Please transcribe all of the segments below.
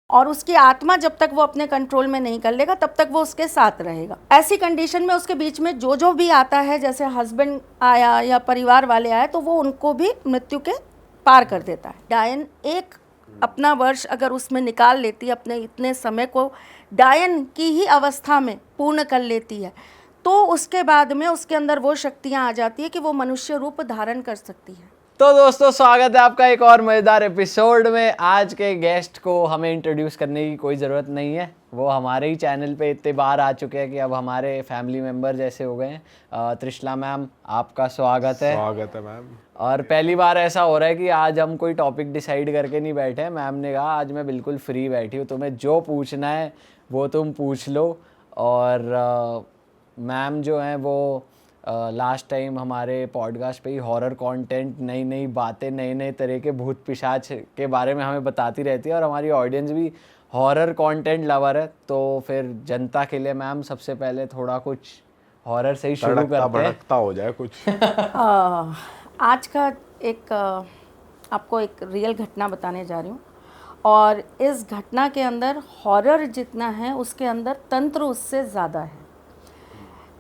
और उसकी आत्मा जब तक वो अपने कंट्रोल में नहीं कर लेगा तब तक वो उसके साथ रहेगा। ऐसी कंडीशन में उसके बीच में जो भी आता है, जैसे हस्बैंड आया या परिवार वाले आए, तो वो उनको भी मृत्यु के पार कर देता है। डायन एक अपना वर्ष अगर उसमें निकाल लेती है, अपने इतने समय को डायन की ही अवस्था में पूर्ण कर लेती है, तो उसके बाद में उसके अंदर वो शक्तियाँ आ जाती है कि वो मनुष्य रूप धारण कर सकती है। तो दोस्तों, स्वागत है आपका एक और मज़ेदार एपिसोड में। आज के गेस्ट को हमें इंट्रोड्यूस करने की कोई ज़रूरत नहीं है, वो हमारे ही चैनल पे इतने बार आ चुके हैं कि अब हमारे फैमिली मेंबर जैसे हो गए हैं। त्रिशला मैम, आपका स्वागत है। स्वागत है मैम। और पहली बार ऐसा हो रहा है कि आज हम कोई टॉपिक डिसाइड करके नहीं बैठे हैं। मैम ने कहा आज मैं बिल्कुल फ्री बैठी हूँ, तुम्हें जो पूछना है वो तुम पूछ लो। और मैम जो हैं वो लास्ट टाइम हमारे पॉडकास्ट पे ही हॉरर कंटेंट, नई नई बातें, नए नए तरह के भूत पिशाच के बारे में हमें बताती रहती है, और हमारी ऑडियंस भी हॉरर कंटेंट लवर है। तो फिर जनता के लिए मैम सबसे पहले थोड़ा कुछ हॉरर से ही शुरू करते हैं, भड़कता हो जाए कुछ। आज का एक आपको एक रियल घटना बताने जा रही हूँ, और इस घटना के अंदर हॉरर जितना है उसके अंदर तंत्र उससे ज़्यादा है।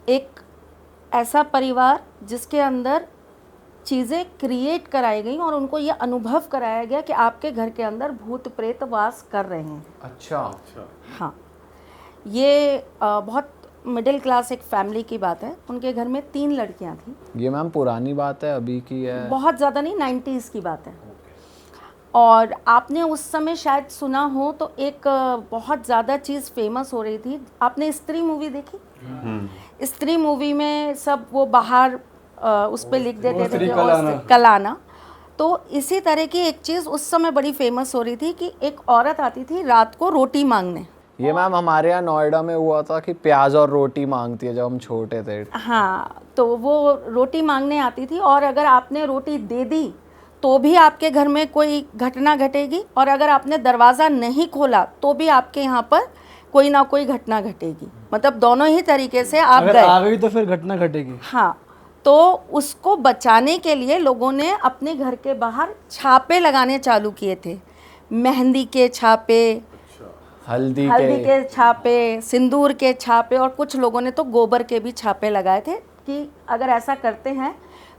एक ऐसा परिवार जिसके अंदर चीज़ें क्रिएट कराई गई और उनको ये अनुभव कराया गया कि आपके घर के अंदर भूत प्रेत वास कर रहे हैं। अच्छा। हाँ, ये बहुत मिडिल क्लास एक फैमिली की बात है। उनके घर में 3 लड़कियां थी। ये मैम पुरानी बात है, अभी की है? बहुत ज़्यादा नहीं, 90s की बात है। और आपने उस समय शायद सुना हो तो एक बहुत ज़्यादा चीज़ फेमस हो रही थी। आपने स्त्री मूवी देखी? स्त्री मूवी में सब वो बाहर उस पर लिख देते थे कि कलाना। तो इसी तरह की एक चीज़ उस समय बड़ी फेमस हो रही थी कि एक औरत आती थी रात को रोटी मांगने। ये मैम हमारे यहाँ नोएडा में हुआ था कि प्याज और रोटी मांगती है जब हम छोटे थे। हाँ, तो वो रोटी मांगने आती थी, और अगर आपने रोटी दे दी तो भी आपके घर में कोई घटना घटेगी, और अगर आपने दरवाज़ा नहीं खोला तो भी आपके यहाँ पर कोई ना कोई घटना घटेगी। मतलब दोनों ही तरीके से आप अगर गए, आ गई तो फिर घटना घटेगी। हाँ, तो उसको बचाने के लिए लोगों ने अपने घर के बाहर छापे लगाने चालू किए थे। मेहंदी के छापे, हल्दी के छापे, सिंदूर के छापे, और कुछ लोगों ने तो गोबर के भी छापे लगाए थे कि अगर ऐसा करते हैं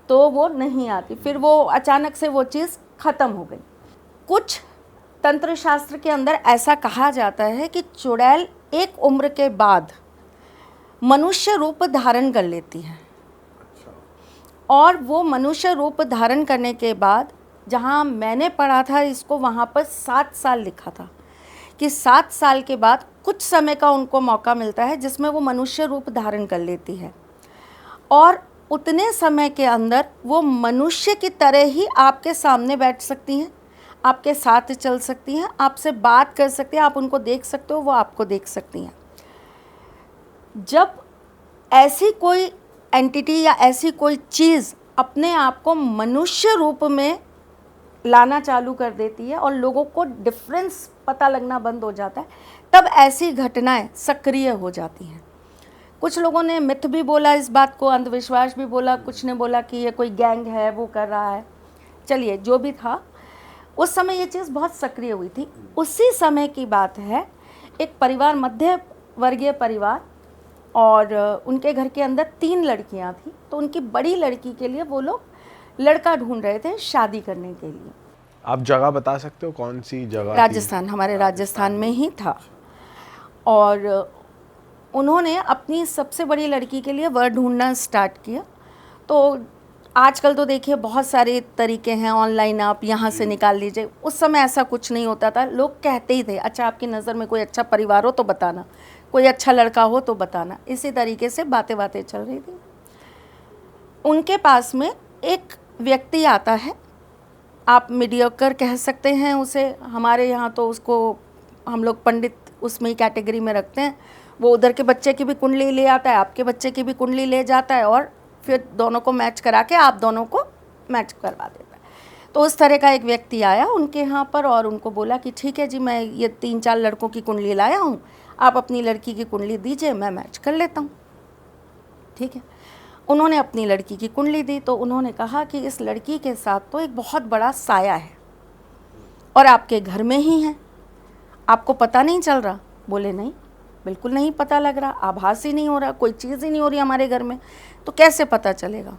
तो वो नहीं आती। फिर वो अचानक से वो चीज़ ख़त्म हो गई। कुछ तंत्र शास्त्र के अंदर ऐसा कहा जाता है कि चुड़ैल एक उम्र के बाद मनुष्य रूप धारण कर लेती है। और वो मनुष्य रूप धारण करने के बाद, जहाँ मैंने पढ़ा था इसको, वहाँ पर 7 साल लिखा था कि 7 साल के बाद कुछ समय का उनको मौका मिलता है जिसमें वो मनुष्य रूप धारण कर लेती है, और उतने समय के अंदर वो मनुष्य की तरह ही आपके सामने बैठ सकती हैं, आपके साथ चल सकती हैं, आपसे बात कर सकती हैं, आप उनको देख सकते हो, वो आपको देख सकती हैं। जब ऐसी कोई एंटिटी या ऐसी कोई चीज़ अपने आप को मनुष्य रूप में लाना चालू कर देती है और लोगों को डिफरेंस पता लगना बंद हो जाता है, तब ऐसी घटनाएं सक्रिय हो जाती हैं। कुछ लोगों ने मिथ भी बोला इस बात को, अंधविश्वास भी बोला, कुछ ने बोला कि ये कोई गैंग है वो कर रहा है। चलिए, जो भी था, उस समय ये चीज़ बहुत सक्रिय हुई थी। उसी समय की बात है, एक परिवार, मध्य वर्गीय परिवार, और उनके घर के अंदर 3 लड़कियां थी। तो उनकी बड़ी लड़की के लिए वो लोग लड़का ढूंढ रहे थे शादी करने के लिए। आप जगह बता सकते हो कौन सी जगह? राजस्थान, हमारे राजस्थान में ही था। और उन्होंने अपनी सबसे बड़ी लड़की के लिए वर ढूंढना स्टार्ट किया। तो आजकल तो देखिए बहुत सारे तरीके हैं, ऑनलाइन आप यहाँ से निकाल लीजिए। उस समय ऐसा कुछ नहीं होता था। लोग कहते ही थे, अच्छा आपकी नज़र में कोई अच्छा परिवार हो तो बताना, कोई अच्छा लड़का हो तो बताना। इसी तरीके से बातें चल रही थी। उनके पास में एक व्यक्ति आता है, आप मीडियोकर कह सकते हैं उसे, हमारे यहाँ तो उसको हम लोग पंडित उसमें ही कैटेगरी में रखते हैं। वो उधर के बच्चे की भी कुंडली ले आता है, आपके बच्चे की भी कुंडली ले जाता है, और फिर दोनों को मैच करा के आप दोनों को मैच करवा देता है। तो उस तरह का एक व्यक्ति आया उनके यहाँ पर, और उनको बोला कि ठीक है जी, मैं ये 3-4 लड़कों की कुंडली लाया हूँ, आप अपनी लड़की की कुंडली दीजिए, मैं मैच कर लेता हूँ। ठीक है, उन्होंने अपनी लड़की की कुंडली दी। तो उन्होंने कहा कि इस लड़की के साथ तो एक बहुत बड़ा साया है, और आपके घर में ही है, आपको पता नहीं चल रहा? बोले नहीं, बिल्कुल नहीं पता लग रहा, आभास ही नहीं हो रहा, कोई चीज़ ही नहीं हो रही हमारे घर में, तो कैसे पता चलेगा?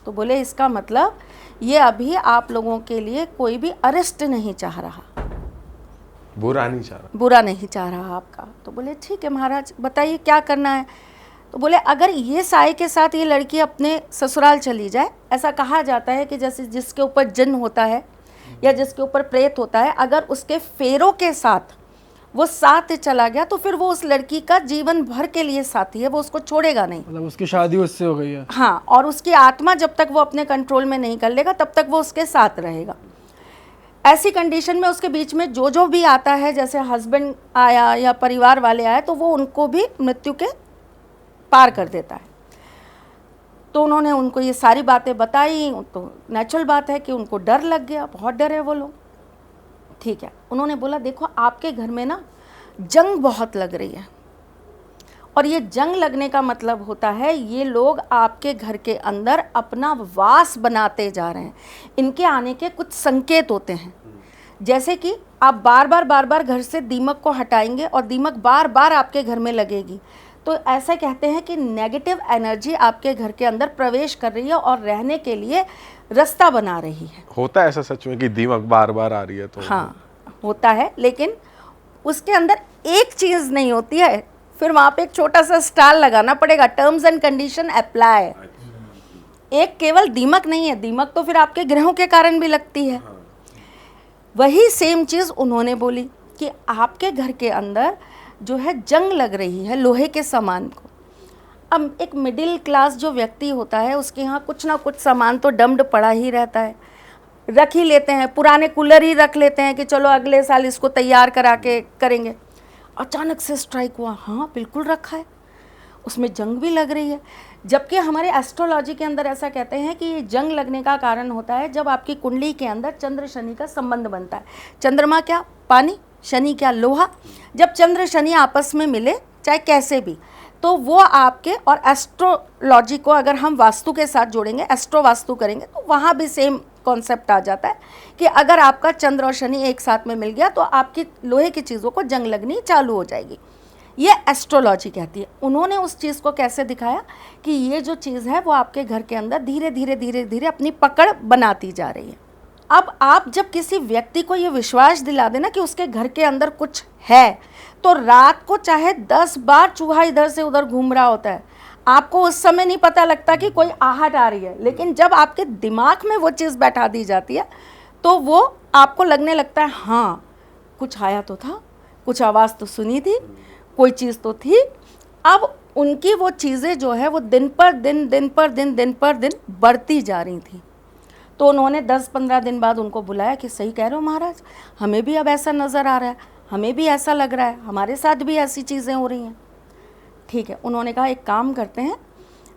तो बोले इसका मतलब ये अभी आप लोगों के लिए कोई भी अरेस्ट नहीं चाह रहा, बुरा नहीं चाह रहा। बुरा नहीं चाह रहा आपका। तो बोले ठीक है महाराज, बताइए क्या करना है? तो बोले अगर ये साए के साथ ये लड़की अपने ससुराल चली जाए, ऐसा कहा जाता है कि जैसे जिसके ऊपर जिन्न होता है या जिसके ऊपर प्रेत होता है, अगर उसके फेरों के साथ वो साथ चला गया तो फिर वो उस लड़की का जीवन भर के लिए साथी है, वो उसको छोड़ेगा नहीं। मतलब उसकी शादी उससे हो गई है। हाँ, और उसकी आत्मा जब तक वो अपने कंट्रोल में नहीं कर लेगा तब तक वो उसके साथ रहेगा। ऐसी कंडीशन में उसके बीच में जो जो भी आता है, जैसे हस्बैंड आया या परिवार वाले आए, तो वो उनको भी मृत्यु के पार कर देता है। तो उन्होंने उनको ये सारी बातें बताई, तो नेचुरल बात है कि उनको डर लग गया, बहुत डरे वो लोग। ठीक है, उन्होंने बोला देखो आपके घर में ना जंग बहुत लग रही है, और ये जंग लगने का मतलब होता है ये लोग आपके घर के अंदर अपना वास बनाते जा रहे हैं। इनके आने के कुछ संकेत होते हैं, जैसे कि आप बार बार घर से दीमक को हटाएंगे और दीमक बार बार आपके घर में लगेगी, तो ऐसा कहते हैं कि नेगेटिव एनर्जी आपके घर के अंदर प्रवेश कर रही है और रहने के लिए रास्ता बना रही है। होता है ऐसा सच में कि दीमक बार बार आ रही है? तो हाँ होता है, लेकिन उसके अंदर एक चीज़ नहीं होती है, फिर वहाँ पे एक छोटा सा स्टार लगाना पड़ेगा, टर्म्स एंड कंडीशन अप्लाई। एक केवल दीमक नहीं है, दीमक तो फिर आपके ग्रहों के कारण भी लगती है। वही सेम चीज़ उन्होंने बोली कि आपके घर के अंदर जो है जंग लग रही है लोहे के सामान को। अब एक मिडिल क्लास जो व्यक्ति होता है उसके यहाँ कुछ ना कुछ सामान तो डम्ड पड़ा ही रहता है, रख ही लेते हैं, पुराने कूलर ही रख लेते हैं कि चलो अगले साल इसको तैयार करा के करेंगे। अचानक से स्ट्राइक हुआ, हाँ बिल्कुल रखा है, उसमें जंग भी लग रही है। जबकि हमारे एस्ट्रोलॉजी के अंदर ऐसा कहते हैं कि ये जंग लगने का कारण होता है जब आपकी कुंडली के अंदर चंद्र शनि का संबंध बनता है। चंद्रमा क्या? पानी, शनि क्या? लोहा। जब चंद्र शनि आपस में मिले, चाहे कैसे भी, तो वो आपके, और एस्ट्रोलॉजी को अगर हम वास्तु के साथ जोड़ेंगे, एस्ट्रो वास्तु करेंगे, तो वहाँ भी सेम कॉन्सेप्ट आ जाता है कि अगर आपका चंद्र और शनि एक साथ में मिल गया तो आपकी लोहे की चीज़ों को जंग लगनी चालू हो जाएगी। ये एस्ट्रोलॉजी कहती है। उन्होंने उस चीज़ को कैसे दिखाया कि ये जो चीज़ है वो आपके घर के अंदर धीरे धीरे अपनी पकड़ बनाती जा रही है। अब आप जब किसी व्यक्ति को ये विश्वास दिला देना कि उसके घर के अंदर कुछ है, तो रात को चाहे 10 बार चूहा इधर से उधर घूम रहा होता है, आपको उस समय नहीं पता लगता कि कोई आहट आ रही है, लेकिन जब आपके दिमाग में वो चीज़ बैठा दी जाती है तो वो आपको लगने लगता है हाँ कुछ आया तो था, कुछ आवाज़ तो सुनी थी, कोई चीज़ तो थी। अब उनकी वो चीज़ें जो है वो दिन पर दिन बढ़ती जा रही थी। तो उन्होंने 10-15 दिन बाद उनको बुलाया कि सही कह रहे हो महाराज, हमें भी अब ऐसा नज़र आ रहा है, हमें भी ऐसा लग रहा है, हमारे साथ भी ऐसी चीज़ें हो रही हैं। ठीक है, उन्होंने कहा एक काम करते हैं,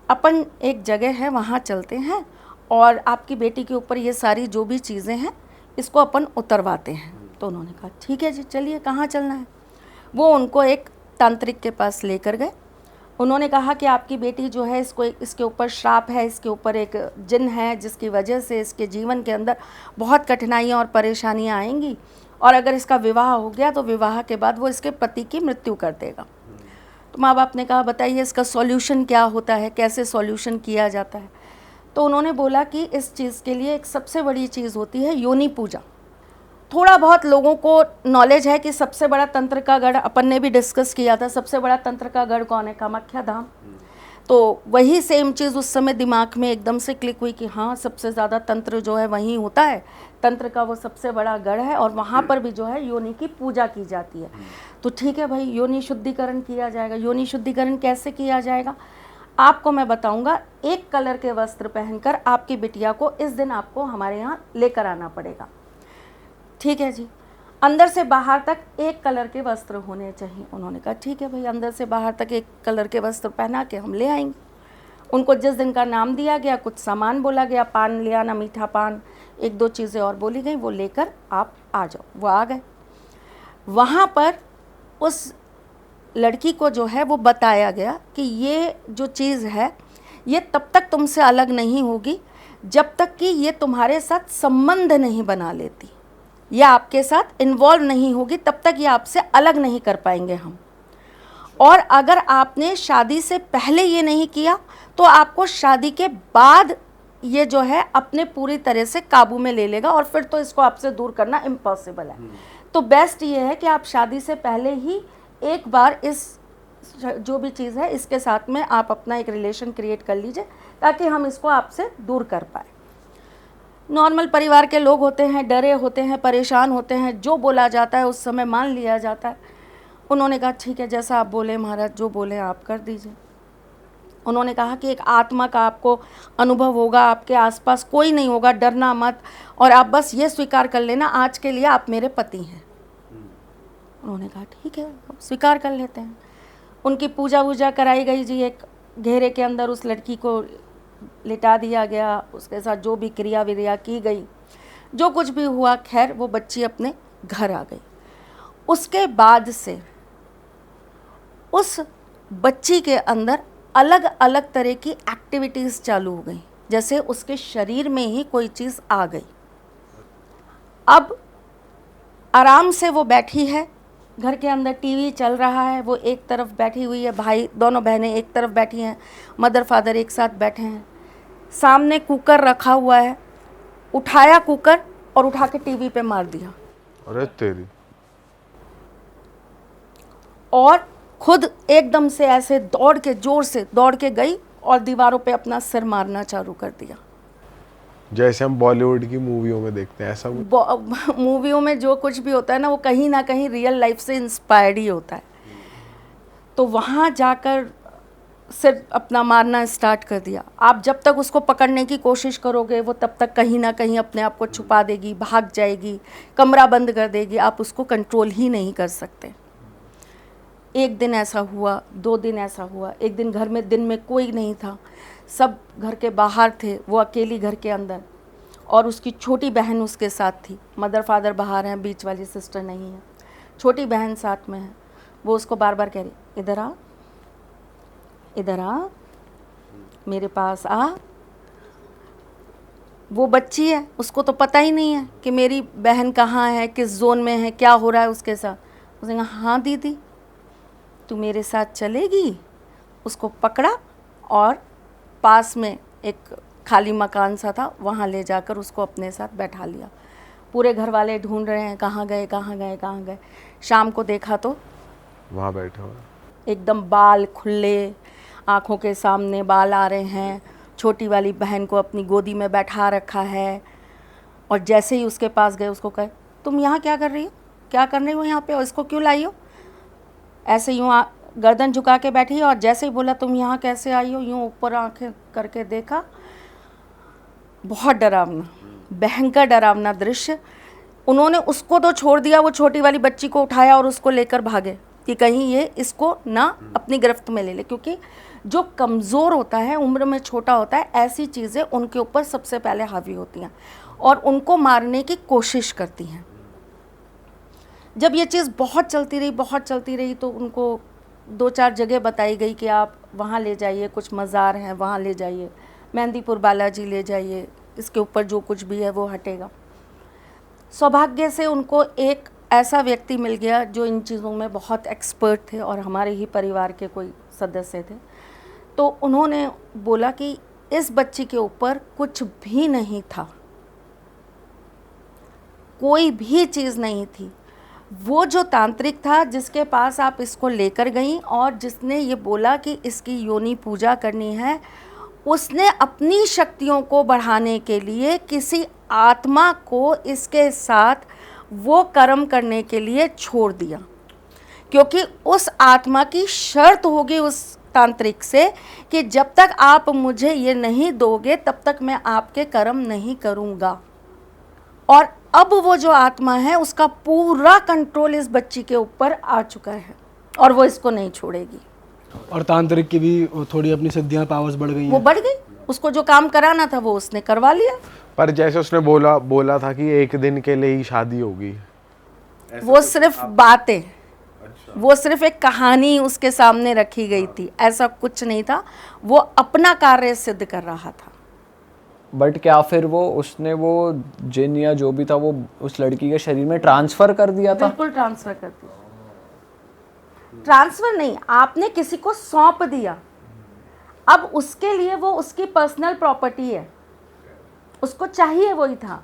अपन एक जगह है वहाँ चलते हैं और आपकी बेटी के ऊपर ये सारी जो भी चीज़ें हैं इसको अपन उतरवाते हैं। तो उन्होंने कहा ठीक है जी, चलिए कहाँ चलना है? वो उनको एक तांत्रिक के पास लेकर गए। उन्होंने कहा कि आपकी बेटी जो है इसके ऊपर श्राप है, इसके ऊपर एक जिन है जिसकी वजह से इसके जीवन के अंदर बहुत कठिनाइयाँ और परेशानियाँ आएंगी, और अगर इसका विवाह हो गया तो विवाह के बाद वो इसके पति की मृत्यु कर देगा। तो माँ बाप ने कहा बताइए इसका सॉल्यूशन क्या होता है, कैसे सॉल्यूशन किया जाता है? तो उन्होंने बोला कि इस चीज़ के लिए एक सबसे बड़ी चीज़ होती है योनि पूजा। थोड़ा बहुत लोगों को नॉलेज है कि सबसे बड़ा तंत्र का गढ़, अपन ने भी डिस्कस किया था, सबसे बड़ा तंत्र का गढ़ कौन है? कामाख्या धाम। तो वही सेम चीज़ उस समय दिमाग में एकदम से क्लिक हुई कि हाँ सबसे ज़्यादा तंत्र जो है वहीं होता है, तंत्र का वो सबसे बड़ा गढ़ है और वहाँ पर भी जो है योनि की पूजा की जाती है। तो ठीक है भाई, योनि शुद्धिकरण किया जाएगा। योनि शुद्धिकरण कैसे किया जाएगा आपको मैं बताऊंगा। एक कलर के वस्त्र पहनकर आपकी बिटिया को इस दिन आपको हमारे यहाँ लेकर आना पड़ेगा। ठीक है जी, अंदर से बाहर तक एक कलर के वस्त्र होने चाहिए। उन्होंने कहा ठीक है भाई, अंदर से बाहर तक एक कलर के वस्त्र पहना के हम ले आएंगे। उनको जिस दिन का नाम दिया गया, कुछ सामान बोला गया, पान ले आना, मीठा पान, 1-2 चीज़ें और बोली गई, वो लेकर आप आ जाओ। वो आ गए। वहाँ पर उस लड़की को जो है वो बताया गया कि ये जो चीज़ है ये तब तक तुमसे अलग नहीं होगी जब तक कि ये तुम्हारे साथ संबंध नहीं बना लेती। या आपके साथ इन्वॉल्व नहीं होगी तब तक ये आपसे अलग नहीं कर पाएंगे हम। और अगर आपने शादी से पहले ये नहीं किया तो आपको शादी के बाद ये जो है अपने पूरी तरह से काबू में ले लेगा और फिर तो इसको आपसे दूर करना इम्पॉसिबल है। तो बेस्ट ये है कि आप शादी से पहले ही एक बार इस जो भी चीज़ है इसके साथ में आप अपना एक रिलेशन क्रिएट कर लीजिए ताकि हम इसको आपसे दूर कर पाए। नॉर्मल परिवार के लोग होते हैं, डरे होते हैं, परेशान होते हैं, जो बोला जाता है उस समय मान लिया जाता है। उन्होंने कहा ठीक है, जैसा आप बोले महाराज, जो बोले आप कर दीजिए। उन्होंने कहा कि एक आत्मा का आपको अनुभव होगा, आपके आसपास कोई नहीं होगा, डरना मत, और आप बस ये स्वीकार कर लेना आज के लिए आप मेरे पति हैं। उन्होंने कहा ठीक है, स्वीकार कर लेते हैं। उनकी पूजा वूजा कराई गई जी, एक घेरे के अंदर उस लड़की को लिटा दिया गया, उसके साथ जो भी क्रिया विक्रिया की गई, जो कुछ भी हुआ, खैर वो बच्ची अपने घर आ गई। उसके बाद से उस बच्ची के अंदर अलग अलग तरह की एक्टिविटीज़ चालू हो गई, जैसे उसके शरीर में ही कोई चीज़ आ गई। अब आराम से वो बैठी है, घर के अंदर टीवी चल रहा है, वो एक तरफ बैठी हुई है, भाई दोनों बहनें एक तरफ बैठी हैं, मदर फादर एक साथ बैठे हैं, सामने कुकर रखा हुआ है, उठाया कुकर और उठा के टीवी पे मार दिया। अरे तेरी। और खुद एकदम से ऐसे दौड़ के, जोर से दौड़ के गई और दीवारों पे अपना सिर मारना चालू कर दिया। जैसे हम बॉलीवुड की मूवियों में देखते हैं ऐसा मूवियों में जो कुछ भी होता है ना, वो कहीं ना कहीं रियल लाइफ से इंस्पायर्ड ही होता है। तो वहाँ जाकर सिर्फ अपना मारना स्टार्ट कर दिया। आप जब तक उसको पकड़ने की कोशिश करोगे वो तब तक कहीं ना कहीं अपने आप को छुपा देगी, भाग जाएगी, कमरा बंद कर देगी, आप उसको कंट्रोल ही नहीं कर सकते। एक दिन ऐसा हुआ, 2 दिन ऐसा हुआ, एक दिन घर में दिन में कोई नहीं था, सब घर के बाहर थे, वो अकेली घर के अंदर, और उसकी छोटी बहन उसके साथ थी। मदर फादर बाहर हैं, बीच वाली सिस्टर नहीं है, छोटी बहन साथ में है। वो उसको बार बार कह रही, इधर आ, इधर आ, मेरे पास आ। वो बच्ची है, उसको तो पता ही नहीं है कि मेरी बहन कहाँ है, किस जोन में है, क्या हो रहा है उसके साथ। उसने कहा हाँ दीदी, तू मेरे साथ चलेगी। उसको पकड़ा और पास में एक खाली मकान सा था, वहाँ ले जाकर उसको अपने साथ बैठा लिया। पूरे घर वाले ढूंढ रहे हैं, कहाँ गए कहाँ गए कहाँ गए। शाम को देखा तो वहाँ बैठा हुआ, एकदम बाल खुले, आँखों के सामने बाल आ रहे हैं, छोटी वाली बहन को अपनी गोदी में बैठा रखा है। और जैसे ही उसके पास गए, उसको कहे तुम यहाँ क्या कर रही हो, क्या करने हो यहाँ पे, और इसको क्यों लाई हो। ऐसे यूँ गर्दन झुका के बैठी, और जैसे ही बोला तुम यहाँ कैसे आई हो, यूँ ऊपर आंखें करके देखा। बहुत डरावना, भयंकर डरावना दृश्य। उन्होंने उसको तो छोड़ दिया, वो छोटी वाली बच्ची को उठाया और उसको लेकर भागे कि कहीं ये इसको ना अपनी गिरफ्त में ले ले, क्योंकि जो कमज़ोर होता है, उम्र में छोटा होता है, ऐसी चीज़ें उनके ऊपर सबसे पहले हावी होती हैं और उनको मारने की कोशिश करती हैं। जब ये चीज़ बहुत चलती रही तो उनको 2-4 जगह बताई गई कि आप वहाँ ले जाइए, कुछ मज़ार हैं वहाँ ले जाइए, मेहंदीपुर बालाजी ले जाइए, इसके ऊपर जो कुछ भी है वो हटेगा। सौभाग्य से उनको एक ऐसा व्यक्ति मिल गया जो इन चीज़ों में बहुत एक्सपर्ट थे और हमारे ही परिवार के कोई सदस्य थे। तो उन्होंने बोला कि इस बच्ची के ऊपर कुछ भी नहीं था, कोई भी चीज़ नहीं थी। वो जो तांत्रिक था जिसके पास आप इसको लेकर गई और जिसने ये बोला कि इसकी योनि पूजा करनी है, उसने अपनी शक्तियों को बढ़ाने के लिए किसी आत्मा को इसके साथ वो कर्म करने के लिए छोड़ दिया, क्योंकि उस आत्मा की शर्त होगी उस तांत्रिक से कि जब तक आप मुझे ये नहीं दोगे तब तक मैं आपके कर्म नहीं करूँगा। और अब वो जो आत्मा है उसका पूरा कंट्रोल इस बच्ची के ऊपर आ चुका है और वो इसको नहीं छोड़ेगी। और तांत्रिक की भी थोड़ी अपनी सिद्धियां, पावर्स बढ़ गई हैं। वो बढ़ गई, उसको जो काम कराना था वो उसने करवा लिया। पर जैसे उसने बोला था कि 1 दिन के लिए ही शादी होगी, वो सिर्फ बातें, वो सिर्फ एक कहानी उसके सामने रखी गई थी, ऐसा कुछ नहीं था। वो अपना कार्य सिद्ध कर रहा था। बट क्या फिर वो उसने वो जिन या जो भी था वो उस लड़की के शरीर में ट्रांसफर कर दिया था? बिल्कुल ट्रांसफर कर दिया। ट्रांसफर नहीं, आपने किसी को सौंप दिया। अब उसके लिए वो उसकी पर्सनल प्रॉपर्टी है, उसको चाहिए वही था।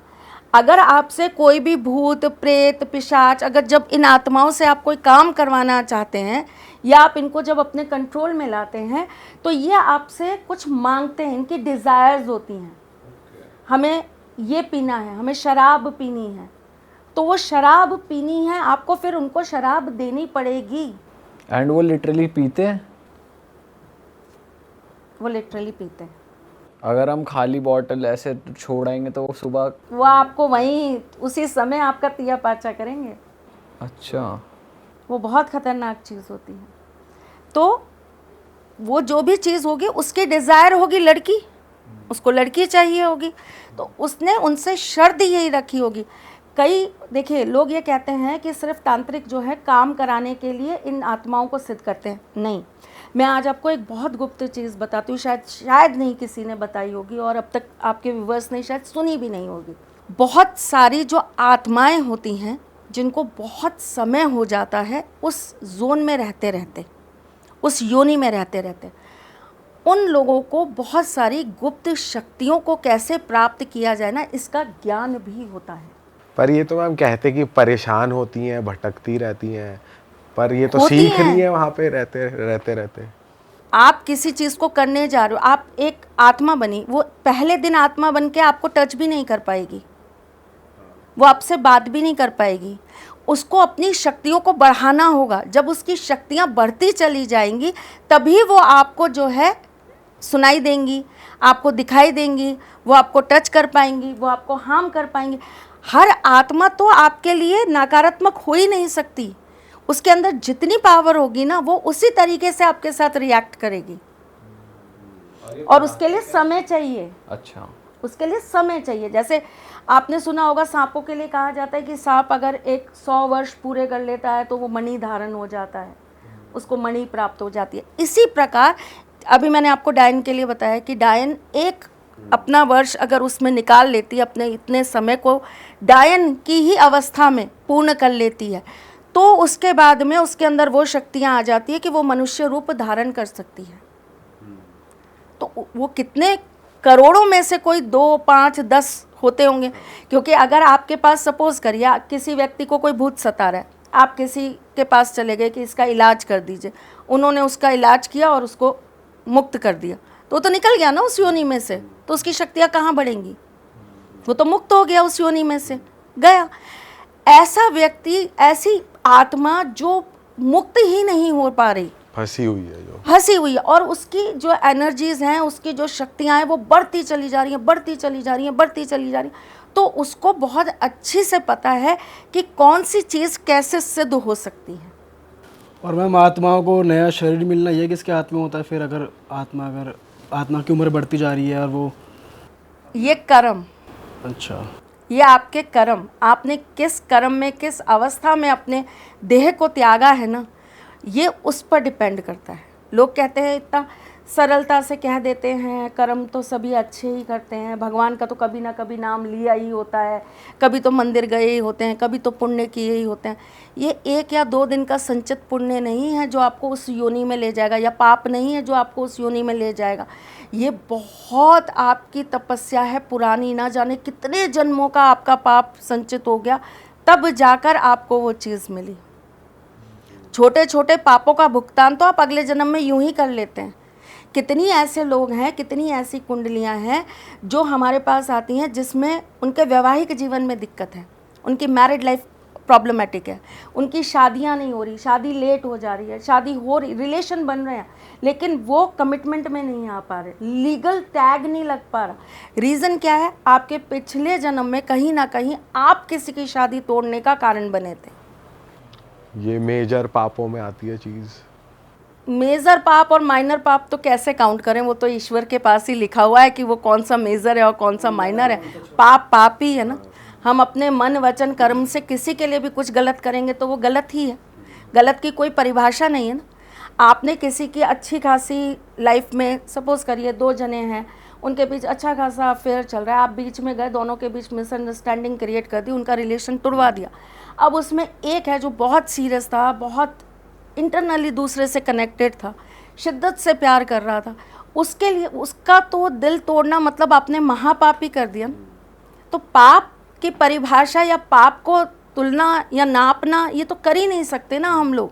अगर आपसे कोई भी भूत प्रेत पिशाच, अगर जब इन आत्माओं से आप कोई काम करवाना चाहते हैं या आप इनको जब अपने कंट्रोल में लाते हैं तो ये आपसे कुछ मांगते हैं, इनकी डिज़ायर्स होती हैं। हमें ये पीना है, हमें शराब पीनी है, तो वो शराब पीनी है आपको, फिर उनको शराब देनी पड़ेगी। एंड वो लिटरली पीते हैं? वो लिटरली पीते हैं। अगर हम खाली बॉटल ऐसे छोड़ाएंगे तो वो सुबह वो आपको वहीं उसी समय आपका तिया पाचा करेंगे। अच्छा, वो बहुत ख़तरनाक चीज़ होती है। तो वो जो भी चीज़ होगी उसकी डिज़ायर होगी लड़की, उसको लड़की चाहिए होगी, तो उसने उनसे शर्त यही रखी होगी। कई देखिए लोग ये कहते हैं कि सिर्फ तांत्रिक जो है काम कराने के लिए इन आत्माओं को सिद्ध करते हैं। नहीं, मैं आज आपको एक बहुत गुप्त चीज़ बताती हूँ, शायद नहीं किसी ने बताई होगी और अब तक आपके व्यूअर्स ने शायद सुनी भी नहीं होगी। बहुत सारी जो आत्माएं होती हैं जिनको बहुत समय हो जाता है उस जोन में रहते रहते, उस योनि में रहते रहते, उन लोगों को बहुत सारी गुप्त शक्तियों को कैसे प्राप्त किया जाए ना, इसका ज्ञान भी होता है। पर ये तो मैम कहते कि परेशान होती हैं, भटकती रहती हैं, पर ये तो होती सीख हैं। रही हैं वहाँ पे रहते। आप किसी चीज़ को करने जा रहे हो, आप एक आत्मा बनी, वो पहले दिन आत्मा बन के आपको टच भी नहीं कर पाएगी, वो आपसे बात भी नहीं कर पाएगी। उसको अपनी शक्तियों को बढ़ाना होगा। जब उसकी शक्तियाँ बढ़ती चली जाएंगी तभी वो आपको जो है सुनाई देंगी, आपको दिखाई देंगी, वो आपको टच कर पाएंगी, वो आपको हार्म कर पाएंगी। हर आत्मा तो आपके लिए नकारात्मक हो ही नहीं सकती। उसके अंदर जितनी पावर होगी ना वो उसी तरीके से आपके साथ रिएक्ट करेगी, और उसके लिए समय चाहिए। अच्छा, उसके लिए समय चाहिए। जैसे आपने सुना होगा सांपों के लिए कहा जाता है कि सांप अगर 100 वर्ष पूरे कर लेता है तो वो मणि धारण हो जाता है, उसको मणि प्राप्त हो जाती है। इसी प्रकार अभी मैंने आपको डायन के लिए बताया कि डायन एक अपना वर्ष अगर उसमें निकाल लेती है, अपने इतने समय को डायन की ही अवस्था में पूर्ण कर लेती है, तो उसके बाद में उसके अंदर वो शक्तियाँ आ जाती है कि वो मनुष्य रूप धारण कर सकती है। तो वो कितने करोड़ों में से कोई 2, 5, 10 होते होंगे। क्योंकि अगर आपके पास सपोज करिए किसी व्यक्ति को कोई भूत सता रहा है, आप किसी के पास चले गए कि इसका इलाज कर दीजिए, उन्होंने उसका इलाज किया और उसको मुक्त कर दिया, तो निकल गया ना उस योनि में से, तो उसकी शक्तियाँ कहाँ बढ़ेंगी? वो तो मुक्त हो गया, उस योनि में से गया। ऐसा व्यक्ति, ऐसी आत्मा जो मुक्त ही नहीं हो पा रही, फंसी हुई है, जो फंसी हुई है, और उसकी जो एनर्जीज हैं, उसकी जो शक्तियाँ हैं वो बढ़ती चली जा रही हैं, बढ़ती चली जा रही हैं, बढ़ती चली जा रही हैं। तो उसको बहुत अच्छी से पता है कि कौन सी चीज़ कैसे सिद्ध हो सकती है। और मैम आत्माओं को नया शरीर मिलना ये किसके हाथ में होता है फिर? अगर आत्मा की उम्र बढ़ती जा रही है और वो, ये कर्म, अच्छा, ये आपके कर्म, आपने किस कर्म में, किस अवस्था में अपने देह को त्यागा है ना, ये उस पर डिपेंड करता है। लोग कहते हैं, इतना सरलता से कह देते हैं कर्म तो सभी अच्छे ही करते हैं, भगवान का तो कभी ना कभी नाम लिया ही होता है, कभी तो मंदिर गए ही होते हैं, कभी तो पुण्य किए ही होते हैं। ये 1 या 2 दिन का संचित पुण्य नहीं है जो आपको उस योनि में ले जाएगा, या पाप नहीं है जो आपको उस योनि में ले जाएगा। ये बहुत आपकी तपस्या है पुरानी, ना जाने कितने जन्मों का आपका पाप संचित हो गया, तब जाकर आपको वो चीज़ मिली। छोटे छोटे पापों का भुगतान तो आप अगले जन्म में यूं ही कर लेते हैं। कितनी ऐसे लोग हैं, कितनी ऐसी कुंडलियां हैं जो हमारे पास आती हैं जिसमें उनके वैवाहिक जीवन में दिक्कत है, उनकी मैरिड लाइफ प्रॉब्लमेटिक है, उनकी शादियां नहीं हो रही, शादी लेट हो जा रही है, शादी हो रही, रिलेशन बन रहे हैं लेकिन वो कमिटमेंट में नहीं आ पा रहे, लीगल टैग नहीं लग पा रहा। रीज़न क्या है? आपके पिछले जन्म में कहीं ना कहीं आप किसी की शादी तोड़ने का कारण बने थे। ये मेजर पापों में आती है चीज़। मेजर पाप और माइनर पाप तो कैसे काउंट करें? वो तो ईश्वर के पास ही लिखा हुआ है कि वो कौन सा मेजर है और कौन सा माइनर है। पाप पाप ही है ना। हम अपने मन वचन कर्म से किसी के लिए भी कुछ गलत करेंगे तो वो गलत ही है। गलत की कोई परिभाषा नहीं है ना। आपने किसी की अच्छी खासी लाइफ में, सपोज करिए 2 जने हैं, उनके बीच अच्छा खासा अफेयर चल रहा है, आप बीच में गए, दोनों के बीच मिसअंडरस्टैंडिंग क्रिएट कर दी, उनका रिलेशन तुड़वा दिया। अब उसमें एक है जो बहुत सीरियस था, बहुत इंटरनली दूसरे से कनेक्टेड था, शिद्दत से प्यार कर रहा था, उसके लिए उसका तो दिल तोड़ना मतलब आपने महापाप ही कर दिया ना। तो पाप की परिभाषा या पाप को तुलना या नापना ये तो कर ही नहीं सकते ना हम लोग।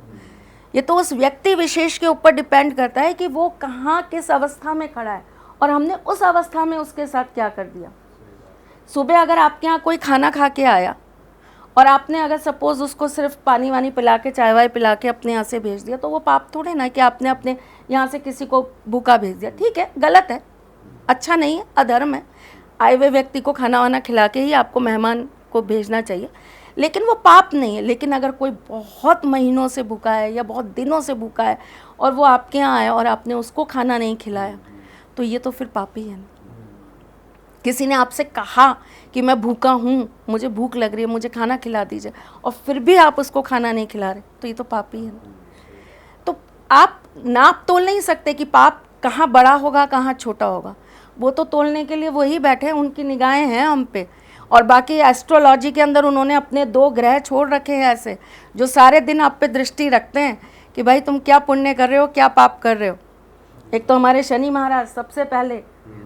ये तो उस व्यक्ति विशेष के ऊपर डिपेंड करता है कि वो कहाँ किस अवस्था में खड़ा है और हमने उस अवस्था में उसके साथ क्या कर दिया। सुबह अगर आपके यहाँ कोई खाना खा के आया और आपने अगर सपोज़ उसको सिर्फ पानी वानी पिला के, चाय वाय पिला के अपने यहाँ से भेज दिया, तो वो पाप थोड़े ना कि आपने अपने यहाँ से किसी को भूखा भेज दिया। ठीक है, गलत है, अच्छा नहीं है, अधर्म है। आए हुए व्यक्ति को खाना वाना खिला के ही आपको मेहमान को भेजना चाहिए, लेकिन वो पाप नहीं है। लेकिन अगर कोई बहुत महीनों से भूखा है या बहुत दिनों से भूखा है और वो आपके यहाँ आया और आपने उसको खाना नहीं खिलाया, तो ये तो फिर पाप ही है ना। किसी ने आपसे कहा कि मैं भूखा हूँ, मुझे भूख लग रही है, मुझे खाना खिला दीजिए, और फिर भी आप उसको खाना नहीं खिला रहे, तो ये तो पाप ही है ना। तो आप नाप तोल नहीं सकते कि पाप कहाँ बड़ा होगा कहाँ छोटा होगा। वो तो तोलने के लिए वही बैठे हैं, उनकी निगाहें हैं हम पे। और बाकी एस्ट्रोलॉजी के अंदर उन्होंने अपने 2 ग्रह छोड़ रखे हैं ऐसे, जो सारे दिन आप पे दृष्टि रखते हैं कि भाई तुम क्या पुण्य कर रहे हो, क्या पाप कर रहे हो। एक तो हमारे शनि महाराज सबसे पहले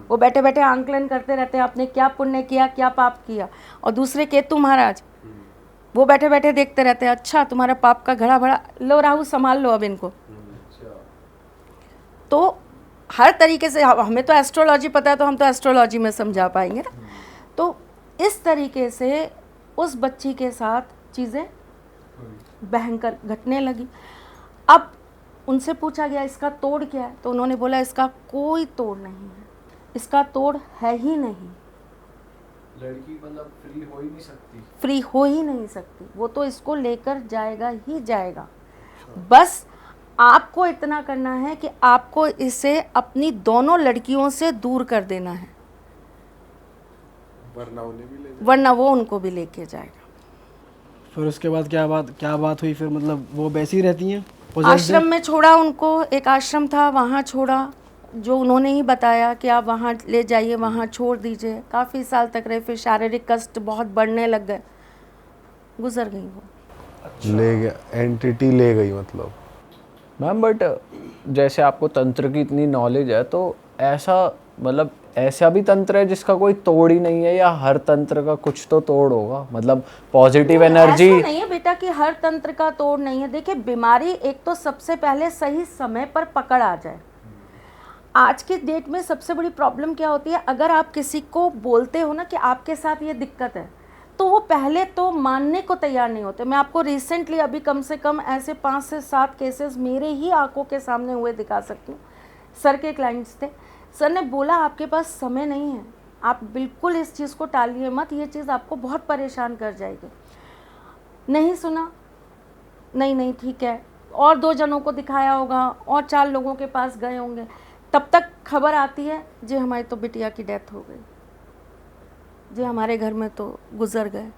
वो बैठे बैठे आंकलन करते रहते हैं आपने क्या पुण्य किया, क्या पाप किया। और दूसरे केतु महाराज वो बैठे बैठे देखते रहते हैं, अच्छा तुम्हारा पाप का घड़ा भरा, लो राहु संभाल लो अब इनको। तो हर तरीके से हमें तो एस्ट्रोलॉजी पता है, तो हम तो एस्ट्रोलॉजी में समझा पाएंगे ना। तो इस तरीके से उस बच्ची के साथ चीज़ें भयंकर घटने लगी। अब उनसे पूछा गया इसका तोड़ क्या है, तो उन्होंने बोला इसका कोई तोड़ नहीं है, इसका तोड़ है ही नहीं। लड़की मतलब फ्री हो ही नहीं सकती, फ्री हो ही नहीं सकती, वो तो इसको लेकर जाएगा ही जाएगा। बस आपको इतना करना है कि आपको इसे अपनी दोनों लड़कियों से दूर कर देना है, वरना वो उनको भी लेके जाएगा। फिर उसके बाद क्या बात हुई फिर? मतलब वो वैसी ही रहती हैं? आश्रम में छोड़ा उनको, एक आश्रम था वहाँ छोड़ा, जो उन्होंने ही बताया कि आप वहाँ ले जाइए, वहाँ छोड़ दीजिए। काफ़ी साल तक रहे, फिर शारीरिक कष्ट बहुत बढ़ने लग गए, गुजर गई वो। ले गया, एंटिटी ले गई मतलब। मैम बट जैसे आपको तंत्र की इतनी नॉलेज है, तो ऐसा मतलब ऐसा भी तंत्र है जिसका कोई तोड़ ही नहीं है, या हर तंत्र का कुछ तो तोड़ होगा? मतलब पॉजिटिव एनर्जी ऐसा नहीं है बेटा कि हर तंत्र का तोड़ नहीं है। देखिए बीमारी एक तो सबसे पहले सही समय पर पकड़ आ जाए। आज के डेट में सबसे बड़ी प्रॉब्लम क्या होती है, अगर आप किसी को बोलते हो ना कि आपके साथ ये दिक्कत है, तो वो पहले तो मानने को तैयार नहीं होते। मैं आपको रिसेंटली अभी कम से कम ऐसे 5 से 7 केसेस मेरे ही आंखों के सामने हुए दिखा सकती हूँ। सर के क्लाइंट्स थे, सर ने बोला आपके पास समय नहीं है, आप बिल्कुल इस चीज़ को टालिए मत, ये चीज़ आपको बहुत परेशान कर जाएगी। नहीं सुना, नहीं ठीक है, और 2 जनों को दिखाया होगा और 4 लोगों के पास गए होंगे, तब तक खबर आती है जी हमारी तो बिटिया की डेथ हो गई, जी हमारे घर में तो गुजर गए।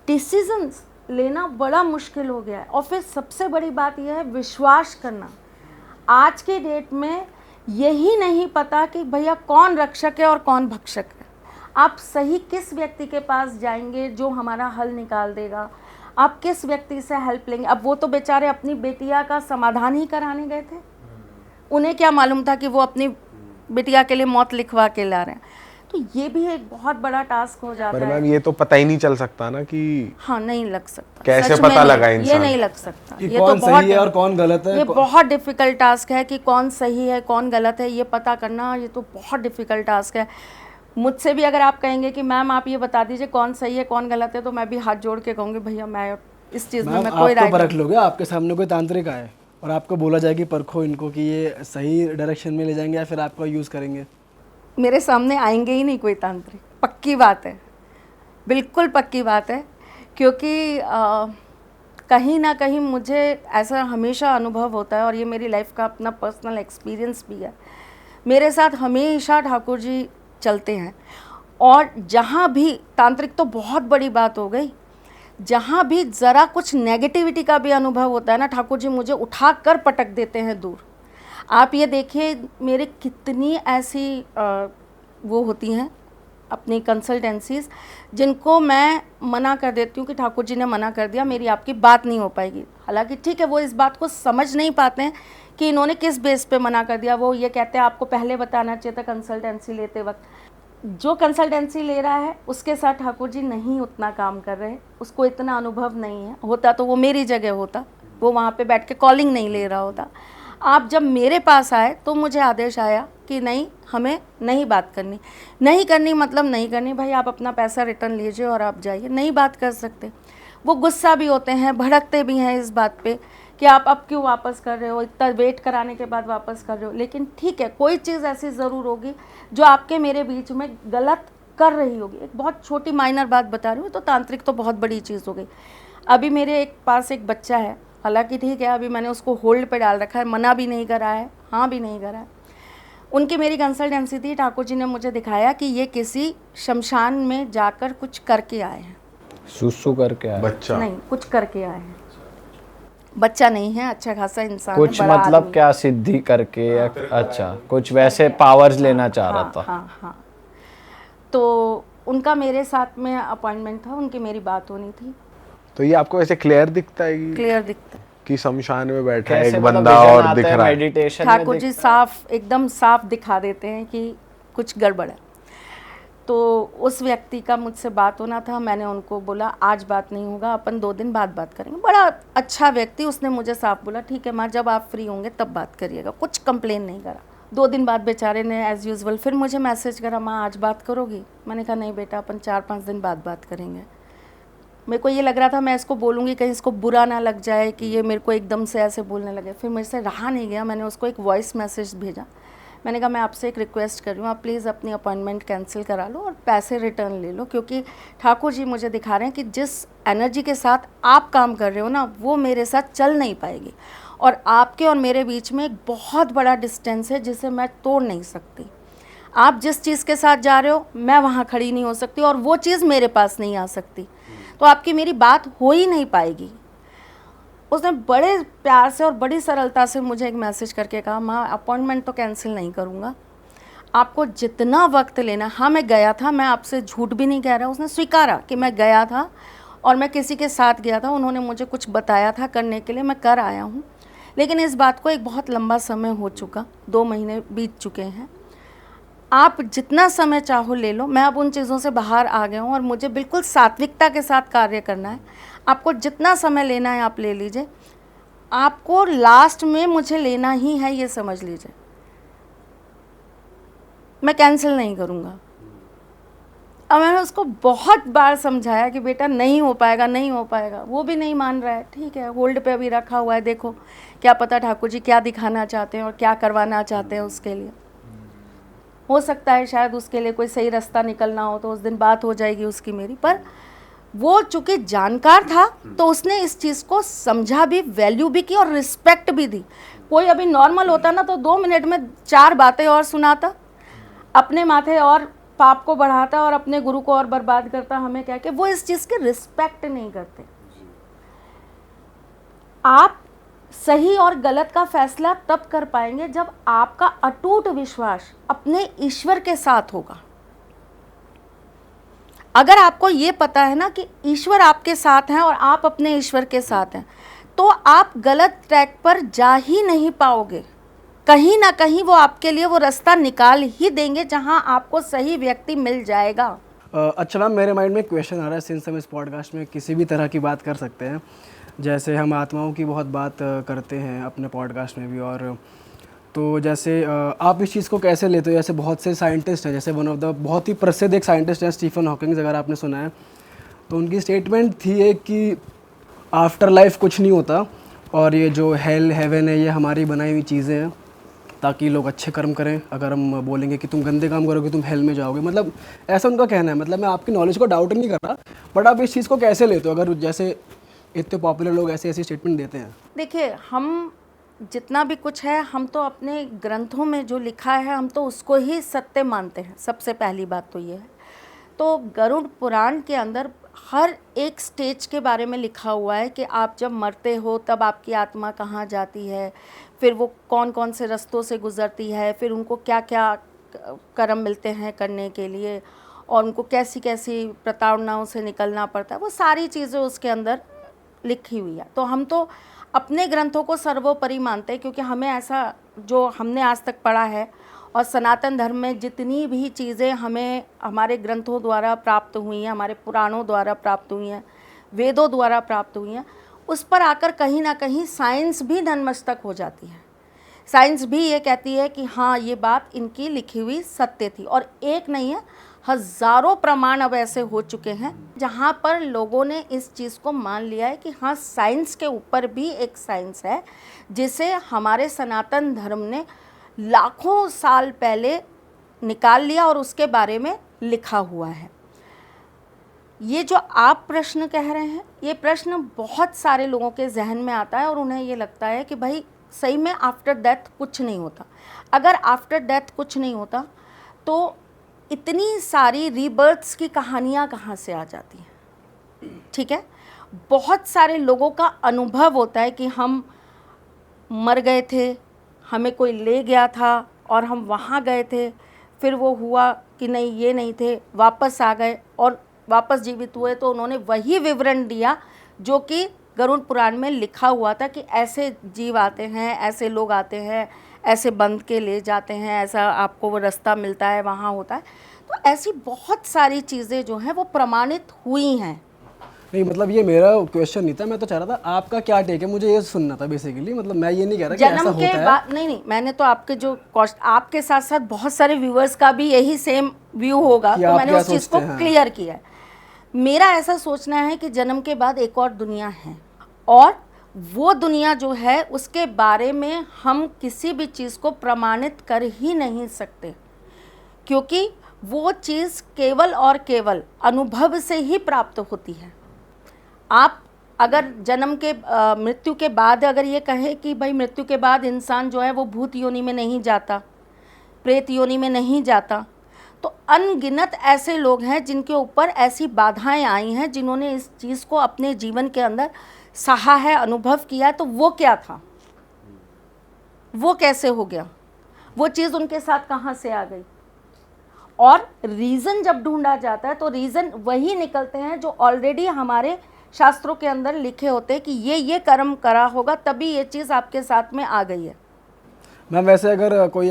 डिसीजंस लेना बड़ा मुश्किल हो गया है। और फिर सबसे बड़ी बात यह है विश्वास करना। आज के डेट में यही नहीं पता कि भैया कौन रक्षक है और कौन भक्षक है। आप सही किस व्यक्ति के पास जाएंगे जो हमारा हल निकाल देगा, आप किस व्यक्ति से हेल्प लेंगे। अब वो तो बेचारे अपनी बेटिया का समाधान ही कराने गए थे, उन्हें क्या मालूम था कि वो अपनी बिटिया के लिए मौत लिखवा के ला रहे हैं। तो ये भी एक बहुत बड़ा टास्क हो जाता पर है। मैम ये तो पता ही नहीं चल सकता ना कि हाँ, नहीं लग सकता, कैसे सच में पता नहीं, लगा इंसान? ये नहीं लग सकता। कि ये कौन तो बहुत सही है और कौन गलत है। ये बहुत डिफिकल्ट टास्क है कि कौन सही है कौन गलत है ये पता करना, ये तो बहुत डिफिकल्ट टास्क है। मुझसे भी अगर आप कहेंगे कि मैम आप ये बता दीजिए कौन सही है कौन गलत है, तो मैं भी हाथ जोड़ के कहूँगी भैया मैं इस चीज़ में मैम मैं आप कोई तो राय परख लोगे, आपके सामने कोई तांत्रिक आए और आपको बोला जाए कि परखो इनको कि ये सही डायरेक्शन में ले जाएंगे या फिर आपका यूज़ करेंगे। मेरे सामने आएंगे ही नहीं कोई तांत्रिक, पक्की बात है, बिल्कुल पक्की बात है। क्योंकि कहीं ना कहीं मुझे ऐसा हमेशा अनुभव होता है, और ये मेरी लाइफ का अपना पर्सनल एक्सपीरियंस भी है। मेरे साथ हमेशा ठाकुर जी चलते हैं, और जहाँ भी तांत्रिक तो बहुत बड़ी बात हो गई, जहाँ भी ज़रा कुछ नेगेटिविटी का भी अनुभव होता है ना, ठाकुर जी मुझे उठा कर पटक देते हैं दूर। आप ये देखिए मेरे कितनी ऐसी वो होती हैं अपनी कंसल्टेंसीज जिनको मैं मना कर देती हूँ कि ठाकुर जी ने मना कर दिया, मेरी आपकी बात नहीं हो पाएगी। हालांकि ठीक है, वो इस बात को समझ नहीं पाते हैं कि इन्होंने किस बेस पे मना कर दिया। वो ये कहते हैं आपको पहले बताना चाहिए था कंसल्टेंसी लेते वक्त। जो कंसल्टेंसी ले रहा है उसके साथ ठाकुर जी नहीं उतना काम कर रहे, उसको इतना अनुभव नहीं है। होता तो वो मेरी जगह होता, वो वहाँ पे बैठ के कॉलिंग नहीं ले रहा होता। आप जब मेरे पास आए तो मुझे आदेश आया कि नहीं, हमें नहीं बात करनी। नहीं करनी मतलब नहीं करनी, भाई आप अपना पैसा रिटर्न लीजिए और आप जाइए, नहीं बात कर सकते। वो गुस्सा भी होते हैं, भड़कते भी हैं इस बात पे कि आप अब क्यों वापस कर रहे हो, इतना वेट कराने के बाद वापस कर रहे हो। लेकिन ठीक है, कोई चीज़ ऐसी ज़रूर होगी जो आपके मेरे बीच में गलत कर रही होगी। एक बहुत छोटी माइनर बात बता रही हूँ, तो तांत्रिक तो बहुत बड़ी चीज़ हो गई। अभी मेरे पास एक बच्चा है, हालांकि ठीक है अभी मैंने उसको होल्ड पे डाल रखा है, मना भी नहीं करा है, हाँ भी नहीं करा है। उनकी मेरी कंसल्टेंसी थी, ठाकुर जी ने मुझे दिखाया कि ये किसी शमशान में जाकर कुछ करके आए हैं। सुसु करके आए? बच्चा नहीं, कुछ करके आए हैं। बच्चा नहीं है, अच्छा खासा इंसान है, कुछ बड़ा मतलब आदमी। क्या सिद्धि करके या अच्छा कुछ वैसे पावर्स लेना चाह रहा था? हाँ हाँ। तो उनका मेरे साथ में अपॉइंटमेंट था, उनकी मेरी बात होनी थी। तो ये आपको ऐसे क्लियर दिखता है क्लियर दिखता है। कि शमशान में बैठा है कैसे एक मतलब बंदा vision और आता दिख है रहा है? मेडिटेशन में ठाकुर जी साफ, एकदम साफ दिखा देते हैं कि कुछ गड़बड़ है। तो उस व्यक्ति का मुझसे बात होना था, मैंने उनको बोला आज बात नहीं होगा, अपन 2 दिन बाद बात करेंगे। बड़ा अच्छा व्यक्ति, उसने मुझे साफ बोला ठीक है माँ, जब आप फ्री होंगे तब बात करिएगा, कुछ कंप्लेन नहीं करा। 2 दिन बाद बेचारे ने एज़ यूजुअल फिर मुझे मैसेज करा, माँ आज बात करोगी? मैंने कहा नहीं बेटा, अपन 4-5 दिन बाद बात करेंगे। मेरे को ये लग रहा था मैं इसको बोलूँगी कहीं इसको बुरा ना लग जाए कि ये मेरे को एकदम से ऐसे बोलने लगे। फिर मेरे से रहा नहीं गया, मैंने उसको एक वॉइस मैसेज भेजा। मैंने कहा मैं आपसे एक रिक्वेस्ट कर रही हूँ, आप प्लीज़ अपनी अपॉइंटमेंट कैंसिल करा लो और पैसे रिटर्न ले लो, क्योंकि ठाकुर जी मुझे दिखा रहे हैं कि जिस एनर्जी के साथ आप काम कर रहे हो ना, वो मेरे साथ चल नहीं पाएगी। और आपके और मेरे बीच में एक बहुत बड़ा डिस्टेंस है जिसे मैं तोड़ नहीं सकती। आप जिस चीज़ के साथ जा रहे हो मैं वहाँ खड़ी नहीं हो सकती और वो चीज़ मेरे पास नहीं आ सकती, तो आपकी मेरी बात हो ही नहीं पाएगी। उसने बड़े प्यार से और बड़ी सरलता से मुझे एक मैसेज करके कहा, माँ अपॉइंटमेंट तो कैंसिल नहीं करूँगा, आपको जितना वक्त लेना। हाँ मैं गया था, मैं आपसे झूठ भी नहीं कह रहा। उसने स्वीकारा कि मैं गया था और मैं किसी के साथ गया था, उन्होंने मुझे कुछ बताया था करने के लिए, मैं कर आया हूँ। लेकिन इस बात को एक बहुत लंबा समय हो चुका, 2 महीने बीत चुके हैं। आप जितना समय चाहो ले लो, मैं अब उन चीज़ों से बाहर आ गया हूँ और मुझे बिल्कुल सात्विकता के साथ कार्य करना है। आपको जितना समय लेना है आप ले लीजिए, आपको लास्ट में मुझे लेना ही है, ये समझ लीजिए। मैं कैंसिल नहीं करूँगा। अब मैंने उसको बहुत बार समझाया कि बेटा नहीं हो पाएगा, नहीं हो पाएगा, वो भी नहीं मान रहा है। ठीक है, होल्ड पे अभी रखा हुआ है, देखो क्या पता ठाकुर जी क्या दिखाना चाहते हैं और क्या करवाना चाहते हैं उसके लिए। हो सकता है शायद उसके लिए कोई सही रास्ता निकलना हो, तो उस दिन बात हो जाएगी उसकी मेरी। पर वो चूँकि जानकार था तो उसने इस चीज़ को समझा भी, वैल्यू भी की और रिस्पेक्ट भी दी। कोई अभी नॉर्मल होता ना तो 2 मिनट में 4 बातें और सुनाता, अपने माथे और पाप को बढ़ाता और अपने गुरु को और बर्बाद करता, हमें क्या कि वो इस चीज़ की रिस्पेक्ट नहीं करते। आप सही और गलत का फैसला तब कर पाएंगे जब आपका अटूट विश्वास अपने ईश्वर के साथ होगा। अगर आपको ये पता है ना कि ईश्वर आपके साथ हैं और आप अपने ईश्वर के साथ हैं, तो आप गलत ट्रैक पर जा ही नहीं पाओगे। कहीं ना कहीं वो आपके लिए वो रास्ता निकाल ही देंगे जहां आपको सही व्यक्ति मिल जाएगा। अच्छा मैम, मेरे माइंड में क्वेश्चन आ रहा है, सिंस हम इस पॉडकास्ट में किसी भी तरह की बात कर सकते हैं, जैसे हम आत्माओं की बहुत बात करते हैं अपने पॉडकास्ट में भी, और तो जैसे आप इस चीज़ को कैसे लेते हो? जैसे बहुत से साइंटिस्ट हैं, जैसे वन ऑफ द बहुत ही प्रसिद्ध एक साइंटिस्ट है स्टीफन हॉकिंग, अगर आपने सुना है, तो उनकी स्टेटमेंट थी एक कि आफ्टर लाइफ कुछ नहीं होता और ये जो हेल हेवन है ये हमारी बनाई हुई चीज़ें हैं ताकि लोग अच्छे कर्म करें। अगर हम बोलेंगे कि तुम गंदे काम करोगे तुम हेल में जाओगे, मतलब ऐसा उनका कहना है। मतलब मैं आपकी नॉलेज को डाउट नहीं कर रहा, बट आप इस चीज़ को कैसे लेते हो अगर जैसे इतने पॉपुलर लोग ऐसे ऐसी स्टेटमेंट देते हैं? देखिए, हम जितना भी कुछ है, हम तो अपने ग्रंथों में जो लिखा है हम तो उसको ही सत्य मानते हैं। सबसे पहली बात तो ये है। तो गरुड़ पुराण के अंदर हर एक स्टेज के बारे में लिखा हुआ है कि आप जब मरते हो तब आपकी आत्मा कहाँ जाती है, फिर वो कौन कौन से रास्तों से गुज़रती है, फिर उनको क्या क्या कर्म मिलते हैं करने के लिए, और उनको कैसी कैसी प्रताड़नाओं से निकलना पड़ता है, वो सारी चीज़ें उसके अंदर लिखी हुई है। तो हम तो अपने ग्रंथों को सर्वोपरि मानते हैं, क्योंकि हमें ऐसा जो हमने आज तक पढ़ा है और सनातन धर्म में जितनी भी चीज़ें हमें हमारे ग्रंथों द्वारा प्राप्त हुई हैं, हमारे पुराणों द्वारा प्राप्त हुई हैं, वेदों द्वारा प्राप्त हुई हैं, उस पर आकर कहीं ना कहीं साइंस भी नतमस्तक हो जाती है। साइंस भी ये कहती है कि हाँ, ये बात इनकी लिखी हुई सत्य थी। और एक नहीं है, हज़ारों प्रमाण अब ऐसे हो चुके हैं जहाँ पर लोगों ने इस चीज़ को मान लिया है कि हाँ, साइंस के ऊपर भी एक साइंस है, जिसे हमारे सनातन धर्म ने लाखों साल पहले निकाल लिया और उसके बारे में लिखा हुआ है। ये जो आप प्रश्न कह रहे हैं, ये प्रश्न बहुत सारे लोगों के जहन में आता है और उन्हें ये लगता है कि भाई सही में आफ्टर डेथ कुछ नहीं होता। अगर आफ्टर डेथ कुछ नहीं होता तो इतनी सारी रीबर्थ्स की कहानियाँ कहाँ से आ जाती हैं? ठीक है, बहुत सारे लोगों का अनुभव होता है कि हम मर गए थे, हमें कोई ले गया था और हम वहाँ गए थे, फिर वो हुआ कि नहीं ये नहीं थे, वापस आ गए और वापस जीवित हुए, तो उन्होंने वही विवरण दिया जो कि गरुड़ पुराण में लिखा हुआ था कि ऐसे जीव आते हैं, ऐसे लोग आते हैं, ऐसे बंद के ले जाते हैं, ऐसा आपको वो रास्ता मिलता है, वहाँ होता है। तो ऐसी बहुत सारी चीज़ें जो हैं वो प्रमाणित हुई हैं। नहीं मतलब ये मेरा क्वेश्चन नहीं था, मैं तो चाह रहा था आपका क्या टेक है, मुझे ये सुनना था बेसिकली। मतलब मैं ये नहीं कह रहा कि ऐसा जन्म होता के है। बाद नहीं, मैंने तो आपके जो आपके साथ साथ बहुत सारे व्यूअर्स का भी यही सेम व्यू होगा, कि तो आप मैंने क्या उस चीज़ सोचते को हैं? क्लियर किया है। मेरा ऐसा सोचना है कि जन्म के बाद एक और दुनिया है, और वो दुनिया जो है उसके बारे में हम किसी भी चीज़ को प्रमाणित कर ही नहीं सकते, क्योंकि वो चीज़ केवल और केवल अनुभव से ही प्राप्त होती है। आप अगर जन्म के मृत्यु के बाद अगर ये कहे कि भाई मृत्यु के बाद इंसान जो है वो भूत योनि में नहीं जाता, प्रेत योनि में नहीं जाता, तो अनगिनत ऐसे लोग हैं जिनके ऊपर ऐसी बाधाएं आई हैं, जिन्होंने इस चीज़ को अपने जीवन के अंदर सहा है, अनुभव किया। तो वो क्या था, वो कैसे हो गया, वो चीज़ उनके साथ कहाँ से आ गई? और रीज़न जब ढूंढा जाता है तो रीज़न वही निकलते हैं जो ऑलरेडी हमारे शास्त्रों के अंदर लिखे होते हैं कि ये कर्म करा होगा तभी ये चीज़ आपके साथ में आ गई है। मैम वैसे अगर कोई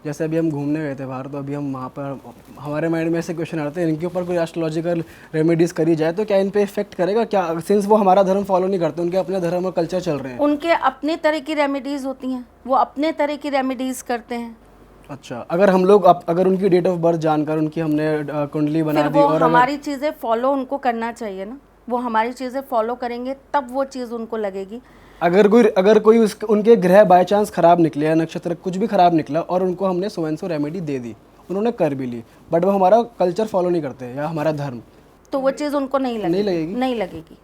जैसे अभी हम घूमने गए थे बाहर, तो अभी हम वहाँ पर हमारे माइंड में ऐसे क्वेश्चन आते हैं, इनके ऊपर कोई एस्ट्रोलॉजिकल रेमेडीज़ करी जाए तो क्या इन पे इफेक्ट करेगा क्या, सिंस वो हमारा धर्म फॉलो नहीं करते, उनके अपने धर्म और कल्चर चल रहे हैं? उनके अपने तरह की रेमेडीज़ होती हैं, वो अपने तरह की रेमेडीज़ करते हैं। अच्छा, अगर हम लोग अगर उनकी डेट ऑफ बर्थ जानकर उनकी हमने कुंडली बना दी, और हमारी चीज़ें फॉलो उनको करना चाहिए ना, वो हमारी चीज़ें फॉलो करेंगे तब वो चीज़ उनको लगेगी। अगर कोई उनके ग्रह बाय चांस खराब निकले या नक्षत्र कुछ भी खराब निकला और उनको हमने सो एंड सो रेमेडी दे दी, उन्होंने कर भी ली, बट वो हमारा कल्चर फॉलो नहीं करते या हमारा धर्म, तो वो चीज़ उनको नहीं लगेगी। नहीं लगेगी।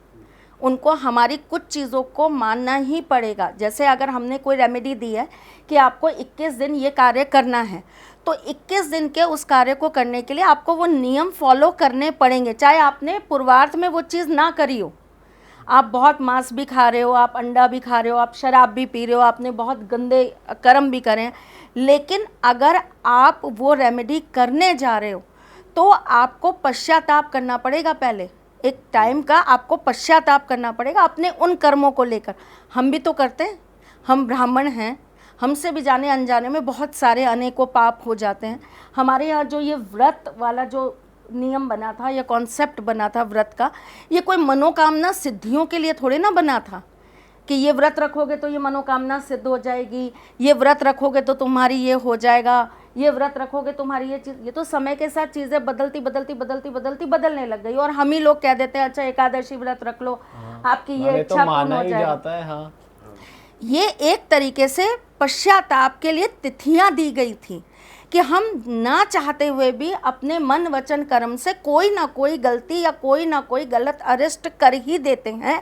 उनको हमारी कुछ चीज़ों को मानना ही पड़ेगा। जैसे अगर हमने कोई रेमेडी दी है कि आपको 21 दिन ये कार्य करना है, तो 21 दिन के उस कार्य को करने के लिए आपको वो नियम फॉलो करने पड़ेंगे, चाहे आपने पूर्वार्ध में वो चीज़ ना करी हो। आप बहुत मांस भी खा रहे हो, आप अंडा भी खा रहे हो, आप शराब भी पी रहे हो, आपने बहुत गंदे कर्म भी करे हैं, लेकिन अगर आप वो रेमेडी करने जा रहे हो तो आपको पश्चाताप करना पड़ेगा। पहले एक टाइम का आपको पश्चाताप करना पड़ेगा अपने उन कर्मों को लेकर। हम भी तो करते हैं, हम ब्राह्मण हैं, हमसे भी जाने अनजाने में बहुत सारे अनेकों पाप हो जाते हैं। हमारे यहाँ जो ये व्रत वाला जो नियम बना था या कॉन्सेप्ट बना था व्रत का, ये कोई मनोकामना सिद्धियों के लिए थोड़े ना बना था कि ये व्रत रखोगे तो ये मनोकामना सिद्ध हो जाएगी, ये व्रत रखोगे तो तुम्हारी ये हो जाएगा, ये व्रत रखोगे तुम्हारी ये चीज़। ये तो समय के साथ चीज़ें बदलती बदलने लग गई, और हम ही लोग कह देते हैं अच्छा एकादशी व्रत रख लो, आपकी ये इच्छा पूर्ण हो जाएगा। हाँ। ये एक तरीके से पश्चाताप के लिए तिथियां दी गई थी कि हम ना चाहते हुए भी अपने मन वचन कर्म से कोई ना कोई गलती या कोई ना कोई गलत अरेस्ट कर ही देते हैं।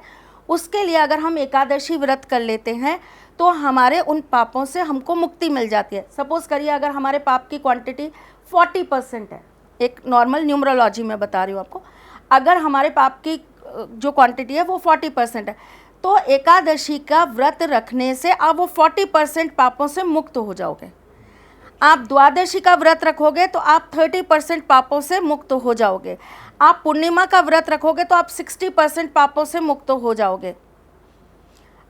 उसके लिए अगर हम एकादशी व्रत कर लेते हैं तो हमारे उन पापों से हमको मुक्ति मिल जाती है। सपोज़ करिए अगर हमारे पाप की क्वांटिटी 40% है, एक नॉर्मल न्यूमरोलॉजी में बता रही हूँ आपको, अगर हमारे पाप की जो क्वांटिटी है वो 40% है, तो एकादशी का व्रत रखने से आप वो 40% पापों से मुक्त हो जाओगे। आप द्वादशी का व्रत रखोगे तो आप 30% पापों से मुक्त हो जाओगे। आप पूर्णिमा का व्रत रखोगे तो आप 60% पापों से मुक्त हो जाओगे।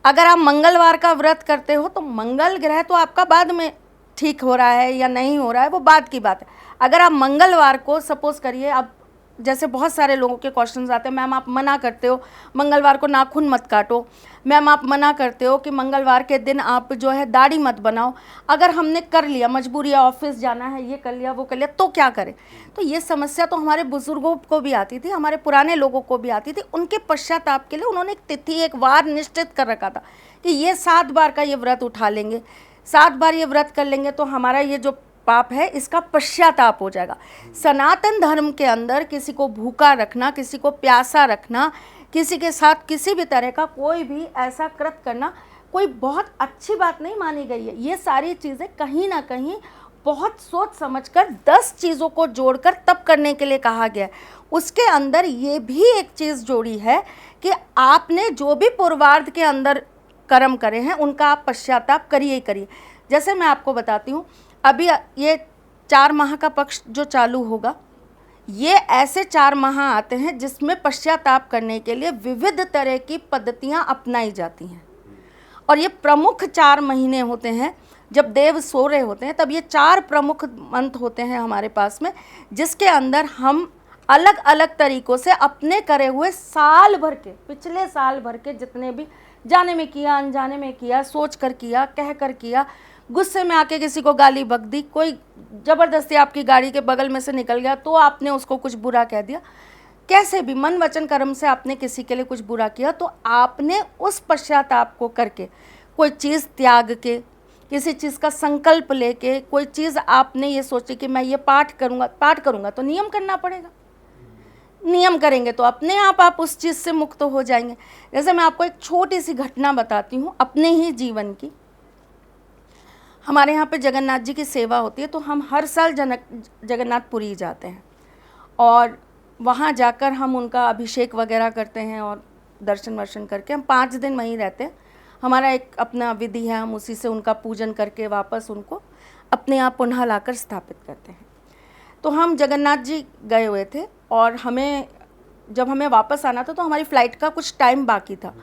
अगर आप मंगलवार का व्रत करते हो तो मंगल ग्रह तो आपका बाद में ठीक हो रहा है या नहीं हो रहा है वो बाद की बात है। अगर आप मंगलवार को सपोज करिए, अब जैसे बहुत सारे लोगों के क्वेश्चंस आते हैं, मैम आप मना करते हो मंगलवार को नाखून मत काटो, मैम आप मना करते हो कि मंगलवार के दिन आप जो है दाढ़ी मत बनाओ। अगर हमने कर लिया, मजबूरी है, ऑफिस जाना है, ये कर लिया वो कर लिया, तो क्या करें? तो ये समस्या तो हमारे बुजुर्गों को भी आती थी, हमारे पुराने लोगों को भी आती थी। उनके पश्चाताप के लिए उन्होंने एक तिथि, एक वार निश्चित कर रखा था कि ये 7 बार का ये व्रत उठा लेंगे, 7 बार ये व्रत कर लेंगे तो हमारा ये जो पाप है इसका पश्चाताप हो जाएगा। सनातन धर्म के अंदर किसी को भूखा रखना, किसी को प्यासा रखना, किसी के साथ किसी भी तरह का कोई भी ऐसा कृत करना कोई बहुत अच्छी बात नहीं मानी गई है। ये सारी चीज़ें कहीं ना कहीं बहुत सोच समझकर 10 चीज़ों को जोड़कर तब करने के लिए कहा गया है। उसके अंदर ये भी एक चीज़ जोड़ी है कि आपने जो भी पूर्वार्ध के अंदर कर्म करे हैं उनका आप पश्चाताप करिए ही करिए। जैसे मैं आपको बताती हूँ, अभी ये 4 माह का पक्ष जो चालू होगा, ये ऐसे 4 माह आते हैं जिसमें पश्चाताप करने के लिए विविध तरह की पद्धतियां अपनाई जाती हैं। और ये प्रमुख 4 महीने होते हैं, जब देव सो रहे होते हैं तब ये 4 प्रमुख मंत्र होते हैं हमारे पास में, जिसके अंदर हम अलग अलग तरीक़ों से अपने करे हुए साल भर के, पिछले साल भर के जितने भी जाने में किया, अनजाने में किया, सोच कर किया, कह कर किया, गुस्से में आके किसी को गाली बक दी, कोई ज़बरदस्ती आपकी गाड़ी के बगल में से निकल गया तो आपने उसको कुछ बुरा कह दिया, कैसे भी मन वचन कर्म से आपने किसी के लिए कुछ बुरा किया, तो आपने उस पश्चाताप को करके, कोई चीज़ त्याग के, किसी चीज़ का संकल्प लेके, कोई चीज़ आपने ये सोची कि मैं ये पाठ करूँगा तो नियम करना पड़ेगा, नियम करेंगे तो अपने आप उस चीज़ से मुक्त हो जाएंगे। जैसे मैं आपको एक छोटी सी घटना बताती हूँ अपने ही जीवन की। हमारे यहाँ पे जगन्नाथ जी की सेवा होती है, तो हम हर साल जगन्नाथपुरी जाते हैं और वहाँ जाकर हम उनका अभिषेक वगैरह करते हैं और दर्शन वर्शन करके हम 5 दिन वहीं रहते हैं। हमारा एक अपना विधि है, हम उसी से उनका पूजन करके वापस उनको अपने यहाँ पुनः लाकर स्थापित करते हैं। तो हम जगन्नाथ जी गए हुए थे और जब हमें वापस आना था तो हमारी फ़्लाइट का कुछ टाइम बाकी था।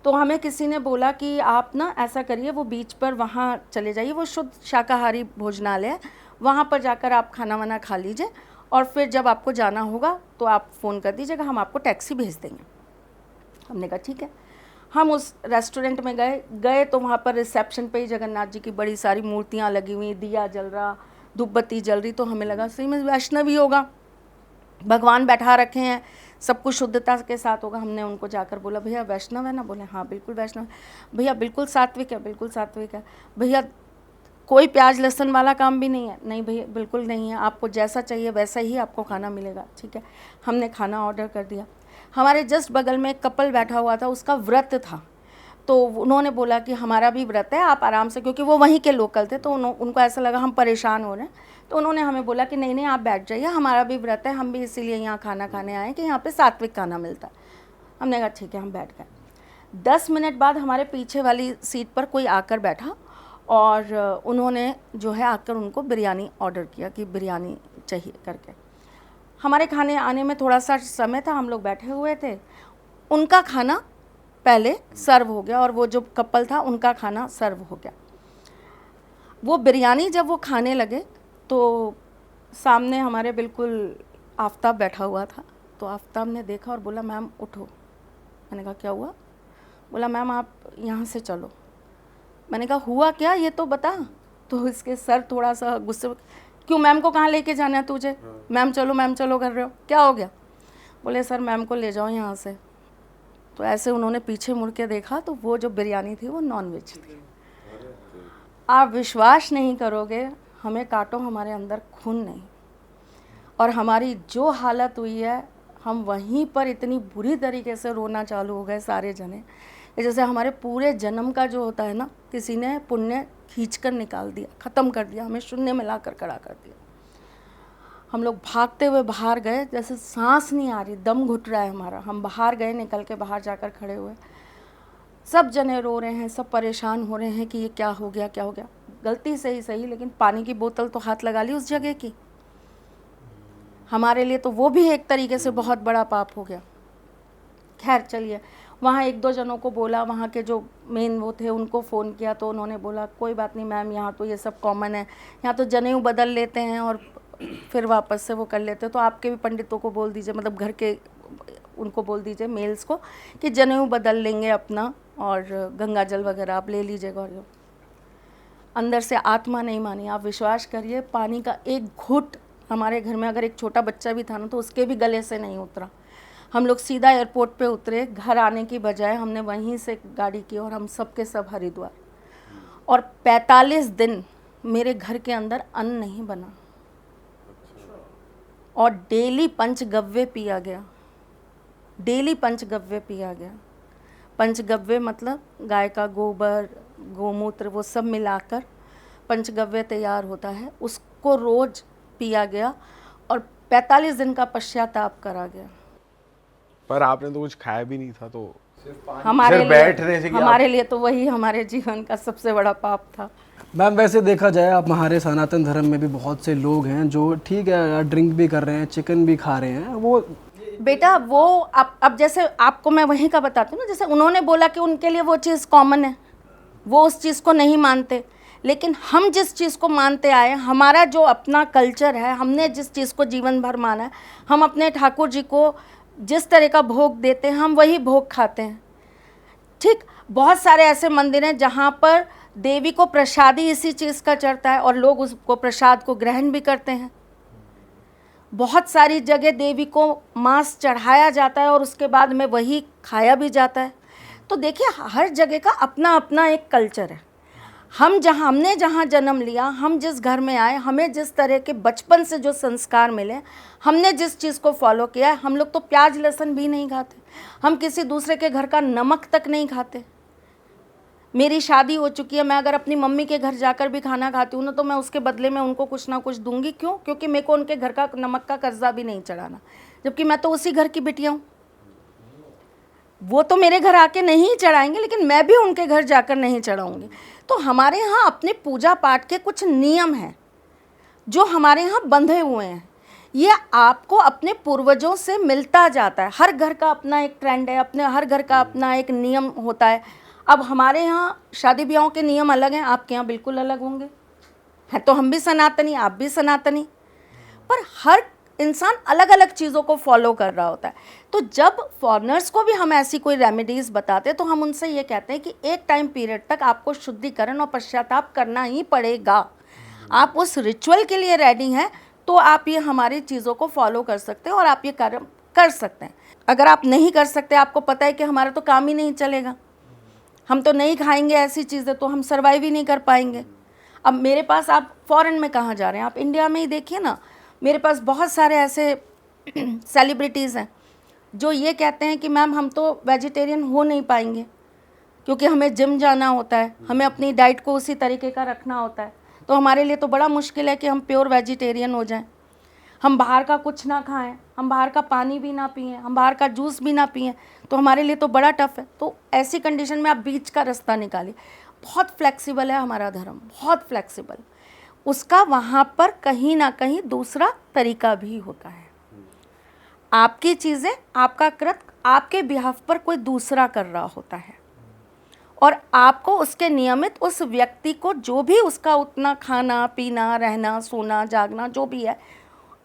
तो हमें किसी ने बोला कि आप ना ऐसा करिए, वो बीच पर वहाँ चले जाइए, वो शुद्ध शाकाहारी भोजनालय है, वहाँ पर जाकर आप खाना वाना खा लीजिए और फिर जब आपको जाना होगा तो आप फ़ोन कर दीजिएगा, हम आपको टैक्सी भेज देंगे। हमने कहा ठीक है। हम उस रेस्टोरेंट में गए तो वहाँ पर रिसेप्शन पे ही जगन्नाथ जी की बड़ी सारी मूर्तियाँ लगी हुई, दिया जल रहा, धूप बत्ती जल रही, तो हमें लगा सही में वैष्णव ही होगा, भगवान बैठा रखे हैं, सब कुछ शुद्धता के साथ होगा। हमने उनको जाकर बोला भैया वैष्णव है ना? बोले हाँ बिल्कुल वैष्णव है। भैया बिल्कुल सात्विक है? बिल्कुल सात्विक है। भैया कोई प्याज लहसुन वाला काम भी नहीं है? नहीं भैया बिल्कुल नहीं है, आपको जैसा चाहिए वैसा ही आपको खाना मिलेगा। ठीक है, हमने खाना ऑर्डर कर दिया। हमारे जस्ट बगल में एक कपल बैठा हुआ था, उसका व्रत था, तो उन्होंने बोला कि हमारा भी व्रत है, आप आराम से, क्योंकि वो वहीं के लोकल थे, तो उनको ऐसा लगा हम परेशान हो रहे हैं, तो उन्होंने हमें बोला कि नहीं आप बैठ जाइए, हमारा भी व्रत है, हम भी इसीलिए यहाँ खाना खाने आए कि यहाँ पे सात्विक खाना मिलता है। हमने कहा ठीक है, हम बैठ गए। 10 मिनट बाद हमारे पीछे वाली सीट पर कोई आकर बैठा और उन्होंने जो है आकर उनको बिरयानी ऑर्डर किया कि बिरयानी चाहिए करके। हमारे खाने आने में थोड़ा सा समय था, हम लोग बैठे हुए थे, उनका खाना पहले सर्व हो गया और वो जो कपल था उनका खाना सर्व हो गया। वो बिरयानी जब वो खाने लगे तो सामने हमारे बिल्कुल आफताब बैठा हुआ था, तो आफताब ने देखा और बोला मैम उठो। मैंने कहा क्या हुआ? बोला मैम आप यहाँ से चलो। मैंने कहा हुआ क्या ये तो बता। तो इसके सर थोड़ा सा गुस्से, क्यों मैम को कहाँ लेके जाना है तुझे? मैम चलो कर रहे हो, क्या हो गया? बोले सर मैम को ले जाओ यहाँ से। तो ऐसे उन्होंने पीछे मुड़ के देखा तो वो जो बिरयानी थी वो नॉनवेज थी। आप विश्वास नहीं करोगे, हमें काटो हमारे अंदर खून नहीं, और हमारी जो हालत हुई है, हम वहीं पर इतनी बुरी तरीके से रोना चालू हो गए सारे जने, जैसे हमारे पूरे जन्म का जो होता है ना, किसी ने पुण्य खींच कर निकाल दिया, ख़त्म कर दिया, हमें शून्य में ला कर खड़ा कर दिया। हम लोग भागते हुए बाहर गए, जैसे सांस नहीं आ रही, दम घुट रहा है हमारा। हम बाहर गए, निकल के बाहर जाकर खड़े हुए, सब जने रो रहे हैं, सब परेशान हो रहे हैं कि ये क्या हो गया, क्या हो गया। गलती से ही सही, लेकिन पानी की बोतल तो हाथ लगा ली उस जगह की। हमारे लिए तो वो भी एक तरीके से बहुत बड़ा पाप हो गया। खैर चलिए, वहाँ एक दो जनों को बोला, वहाँ के जो मेन वो थे उनको फ़ोन किया, तो उन्होंने बोला कोई बात नहीं मैम, यहाँ तो ये सब कॉमन है, यहाँ तो जनेऊ बदल लेते हैं और फिर वापस से वो कर लेते हैं। तो आपके भी पंडितों को बोल दीजिए, मतलब घर के उनको बोल दीजिए मेल्स को कि जनेऊ बदल लेंगे अपना, और गंगा जल वगैरह आप ले लीजिएगा। और अंदर से आत्मा नहीं मानी। आप विश्वास करिए, पानी का एक घूंट हमारे घर में अगर एक छोटा बच्चा भी था ना, तो उसके भी गले से नहीं उतरा। हम लोग सीधा एयरपोर्ट पे उतरे, घर आने की बजाय हमने वहीं से गाड़ी की और हम सब के सब हरिद्वार। और 45 दिन मेरे घर के अंदर अन्न नहीं बना, और डेली पंचगव्य पिया गया, डेली पंचगव्य पिया गया। पंचगव्य मतलब गाय का गोबर, गोमूत्र, वो सब मिलाकर पंचगव्य तैयार होता है, उसको रोज पिया गया और 45 दिन का पश्चाताप करा गया। पर आपने तो कुछ खाया भी नहीं था, तो हमारे सिर्फ लिए बैठने से कि हमारे लिए तो वही हमारे जीवन का सबसे बड़ा पाप था। मैम वैसे देखा जाए, आप हमारे सनातन धर्म में भी बहुत से लोग हैं जो ठीक है ड्रिंक भी कर रहे हैं, चिकन भी खा रहे हैं, वो बेटा वो अब जैसे आपको मैं वहीं का बताती हूँ ना, जैसे उन्होंने बोला कि उनके लिए वो चीज़ कॉमन है, वो उस चीज़ को नहीं मानते, लेकिन हम जिस चीज़ को मानते आए, हमारा जो अपना कल्चर है, हमने जिस चीज़ को जीवन भर माना है, हम अपने ठाकुर जी को जिस तरह का भोग देते हैं हम वही भोग खाते हैं। ठीक, बहुत सारे ऐसे मंदिर हैं जहाँ पर देवी को प्रसाद ही इसी चीज़ का चढ़ता है और लोग उसको प्रसाद को ग्रहण भी करते हैं। बहुत सारी जगह देवी को मांस चढ़ाया जाता है और उसके बाद में वही खाया भी जाता है। तो देखिए, हर जगह का अपना अपना एक कल्चर है। हमने जहाँ जन्म लिया, हम जिस घर में आए, हमें जिस तरह के बचपन से जो संस्कार मिले, हमने जिस चीज़ को फॉलो किया है, हम लोग तो प्याज लहसुन भी नहीं खाते, हम किसी दूसरे के घर का नमक तक नहीं खाते। मेरी शादी हो चुकी है, मैं अगर अपनी मम्मी के घर जाकर भी खाना खाती हूँ ना, तो मैं उसके बदले में उनको कुछ ना कुछ दूंगी। क्यों? क्योंकि मेरे को उनके घर का नमक का कर्जा भी नहीं चढ़ाना, जबकि मैं तो उसी घर की बिटिया हूँ। वो तो मेरे घर आके नहीं चढ़ाएंगे, लेकिन मैं भी उनके घर जाकर नहीं चढ़ाऊंगी। तो हमारे यहाँ अपने पूजा पाठ के कुछ नियम हैं जो हमारे यहाँ बंधे हुए हैं। ये आपको अपने पूर्वजों से मिलता जाता है। हर घर का अपना एक ट्रेंड है, अपने हर घर का अपना एक नियम होता है। अब हमारे यहाँ शादी ब्याहों के नियम अलग हैं, आपके यहाँ बिल्कुल अलग होंगे। है तो हम भी सनातनी, आप भी सनातनी, पर हर इंसान अलग अलग चीज़ों को फॉलो कर रहा होता है। तो जब फॉरेनर्स को भी हम ऐसी कोई रेमेडीज़ बताते हैं, तो हम उनसे ये कहते हैं कि एक टाइम पीरियड तक आपको शुद्धिकरण और पश्चाताप करना ही पड़ेगा। आप उस रिचुअल के लिए रेडी हैं तो आप ये हमारी चीज़ों को फॉलो कर सकते हैं और आप ये कार्य कर सकते हैं। अगर आप नहीं कर सकते, आपको पता है कि हमारा तो काम ही नहीं चलेगा, हम तो नहीं खाएंगे ऐसी चीज़ें, तो हम सर्वाइव ही नहीं कर पाएंगे। अब मेरे पास, आप फॉरेन में कहाँ जा रहे हैं, आप इंडिया में ही देखिए ना, मेरे पास बहुत सारे ऐसे सेलिब्रिटीज़ हैं जो ये कहते हैं कि मैम हम तो वेजिटेरियन हो नहीं पाएंगे क्योंकि हमें जिम जाना होता है, हमें अपनी डाइट को उसी तरीके का रखना होता है, तो हमारे लिए तो बड़ा मुश्किल है कि हम प्योर वेजिटेरियन हो जाएं। हम बाहर का कुछ ना खाएं, हम बाहर का पानी भी ना पिएं, हम बाहर का जूस भी ना पिएं, तो हमारे लिए तो बड़ा टफ है। तो ऐसी कंडीशन में आप बीच का रास्ता निकालिए। बहुत फ्लेक्सिबल है हमारा धर्म, बहुत फ्लेक्सिबल। उसका वहाँ पर कहीं ना कहीं दूसरा तरीका भी होता है। आपकी चीज़ें, आपका कृत आपके बिहाफ पर कोई दूसरा कर रहा होता है और आपको उसके नियमित उस व्यक्ति को जो भी उसका उतना खाना पीना रहना सोना जागना जो भी है,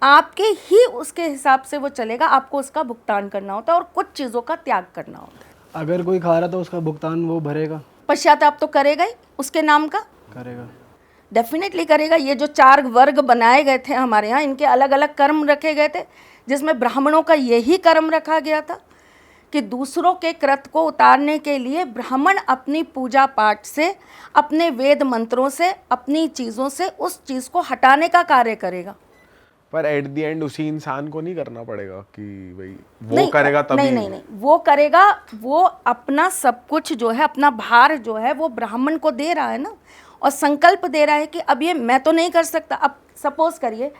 आपके ही उसके हिसाब से वो चलेगा। आपको उसका भुगतान करना होता है और कुछ चीज़ों का त्याग करना होता है। अगर कोई खा रहा तो उसका भुगतान वो भरेगा, पश्चाताप तो करेगा ही, उसके नाम का करेगा, डेफिनेटली करेगा। ये जो 4 वर्ग बनाए गए थे हमारे यहाँ, इनके अलग अलग कर्म रखे गए थे, जिसमें ब्राह्मणों का यही कर्म रखा गया था कि दूसरों के कृत को उतारने के लिए ब्राह्मण अपनी पूजा पाठ से, अपने वेद मंत्रों से, अपनी चीज़ों से उस चीज़ को हटाने का कार्य करेगा। पर एट द एंड उसी इंसान को नहीं करना पड़ेगा कि भाई वो नहीं, करेगा तभी? नहीं, वो करेगा। वो अपना सब कुछ जो है, अपना भार जो है वो ब्राह्मण को दे रहा है ना, और संकल्प दे रहा है कि अब ये मैं तो नहीं कर सकता। अब सपोज करिए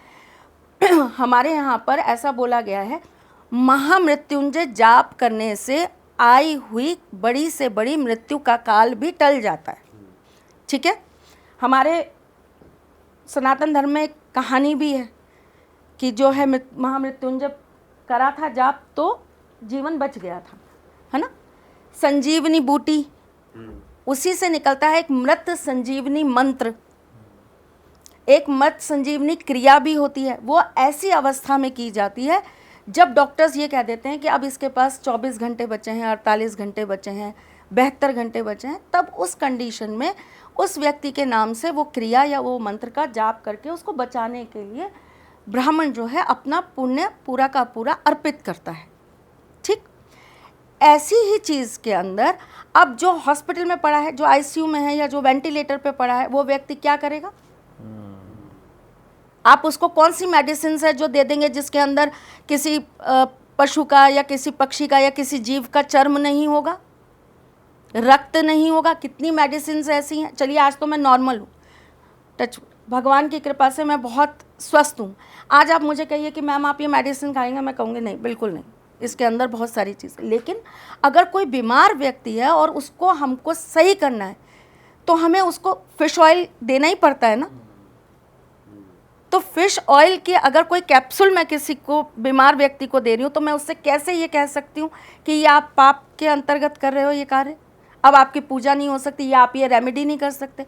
हमारे यहाँ पर ऐसा बोला गया है, महामृत्युंजय जाप करने से आई हुई बड़ी से बड़ी मृत्यु का काल भी टल जाता है। ठीक है, हमारे सनातन धर्म में एक कहानी भी है कि जो है महामृत्युंजय करा था जाप तो जीवन बच गया था, है ना। संजीवनी बूटी, उसी से निकलता है एक मृत संजीवनी मंत्र, एक मृत संजीवनी क्रिया भी होती है। वो ऐसी अवस्था में की जाती है जब डॉक्टर्स ये कह देते हैं कि अब इसके पास 24 घंटे बचे हैं, 48 घंटे बचे हैं, 72 घंटे बचे हैं, तब उस कंडीशन में उस व्यक्ति के नाम से वो क्रिया या वो मंत्र का जाप करके उसको बचाने के लिए ब्राह्मण जो है अपना पुण्य पूरा का पूरा अर्पित करता है। ठीक, ऐसी ही चीज़ के अंदर अब जो हॉस्पिटल में पड़ा है, जो आईसीयू में है या जो वेंटिलेटर पे पड़ा है, वो व्यक्ति क्या करेगा? आप उसको कौन सी मेडिसिन है जो दे देंगे जिसके अंदर किसी पशु का या किसी पक्षी का या किसी जीव का चर्म नहीं होगा, रक्त नहीं होगा? कितनी मेडिसिन ऐसी हैं। चलिए आज तो मैं नॉर्मल हूँ, टच भगवान की कृपा से मैं बहुत स्वस्थ हूँ। आज आप मुझे कहिए कि मैम आप ये मेडिसिन खाएंगे, मैं कहूँगी नहीं, बिल्कुल नहीं, इसके अंदर बहुत सारी चीज़ें। लेकिन अगर कोई बीमार व्यक्ति है और उसको हमको सही करना है तो हमें उसको फिश ऑयल देना ही पड़ता है ना। तो फिश ऑयल की अगर कोई कैप्सूल मैं किसी को बीमार व्यक्ति को दे रही हूँ तो मैं उससे कैसे ये कह सकती हूँ कि ये आप पाप के अंतर्गत कर रहे हो ये कार्य, अब आपकी पूजा नहीं हो सकती या आप ये रेमेडी नहीं कर सकते।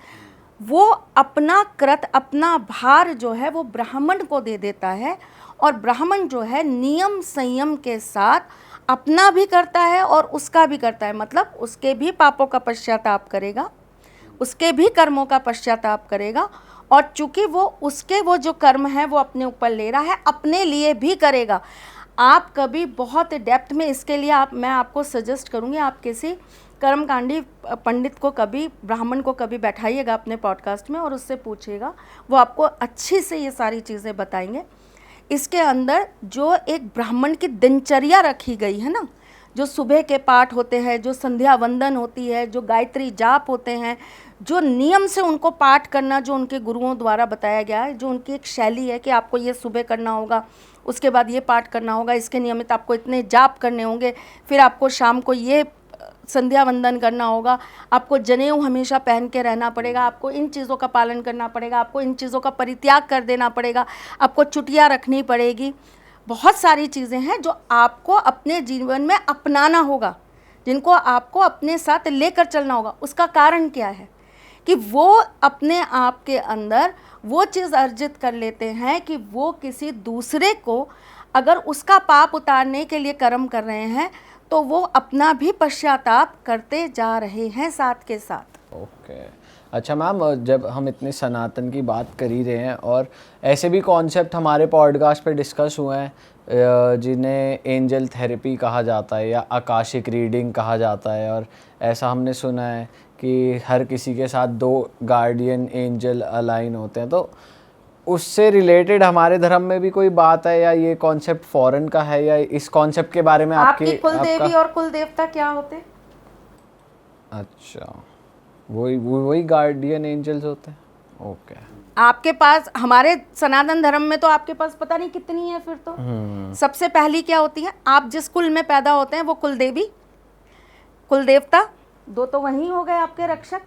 वो अपना कृत, अपना भार जो है वो ब्राह्मण को दे देता है और ब्राह्मण जो है नियम संयम के साथ अपना भी करता है और उसका भी करता है। मतलब उसके भी पापों का पश्चाताप करेगा, उसके भी कर्मों का पश्चाताप करेगा, और चूंकि वो जो कर्म है वो अपने ऊपर ले रहा है, अपने लिए भी करेगा। आप कभी बहुत डेप्थ में इसके लिए मैं आपको सजेस्ट करूँगी, आप किसी कर्मकांडी पंडित को कभी, ब्राह्मण को कभी बैठाइएगा अपने पॉडकास्ट में और उससे पूछिएगा, वो आपको अच्छी से ये सारी चीज़ें बताएंगे। इसके अंदर जो एक ब्राह्मण की दिनचर्या रखी गई है ना, जो सुबह के पाठ होते हैं, जो संध्या वंदन होती है, जो गायत्री जाप होते हैं, जो नियम से उनको पाठ करना जो उनके गुरुओं द्वारा बताया गया है, जो उनकी एक शैली है कि आपको ये सुबह करना होगा, उसके बाद ये पाठ करना होगा, इसके नियमित आपको इतने जाप करने होंगे, फिर आपको शाम को ये संध्या वंदन करना होगा, आपको जनेऊ हमेशा पहन के रहना पड़ेगा, आपको इन चीज़ों का पालन करना पड़ेगा, आपको इन चीज़ों का परित्याग कर देना पड़ेगा, आपको छुट्टियाँ रखनी पड़ेगी। बहुत सारी चीज़ें हैं जो आपको अपने जीवन में अपनाना होगा, जिनको आपको अपने साथ लेकर चलना होगा। उसका कारण क्या है कि वो अपने आप के अंदर वो चीज़ अर्जित कर लेते हैं कि वो किसी दूसरे को अगर उसका पाप उतारने के लिए कर्म कर रहे हैं तो वो अपना भी पश्चाताप करते जा रहे हैं साथ के साथ। ओके, अच्छा मैम, जब हम इतने सनातन की बात कर ही रहे हैं और ऐसे भी कॉन्सेप्ट हमारे पॉडकास्ट पे डिस्कस हुए हैं जिन्हें एंजल थेरेपी कहा जाता है या आकाशिक रीडिंग कहा जाता है, और ऐसा हमने सुना है कि हर किसी के साथ 2 गार्डियन एंजल अलाइन होते हैं, तो उससे रिलेटेड हमारे धर्म में भी कोई बात है या ये कॉन्सेप्ट फॉरेन का है, या इस कॉन्सेप्ट के बारे में आपकी कुल देवी और कुल देवता क्या होते? अच्छा, वही गार्डियन एंजल्स होते हैं। ओके, आपके पास हमारे सनातन धर्म में तो आपके पास पता नहीं कितनी है। फिर तो सबसे पहली क्या होती है, आप जिस कुल में पैदा होते हैं वो कुल देवी, कुल देवता, 2 तो वही हो गए आपके रक्षक।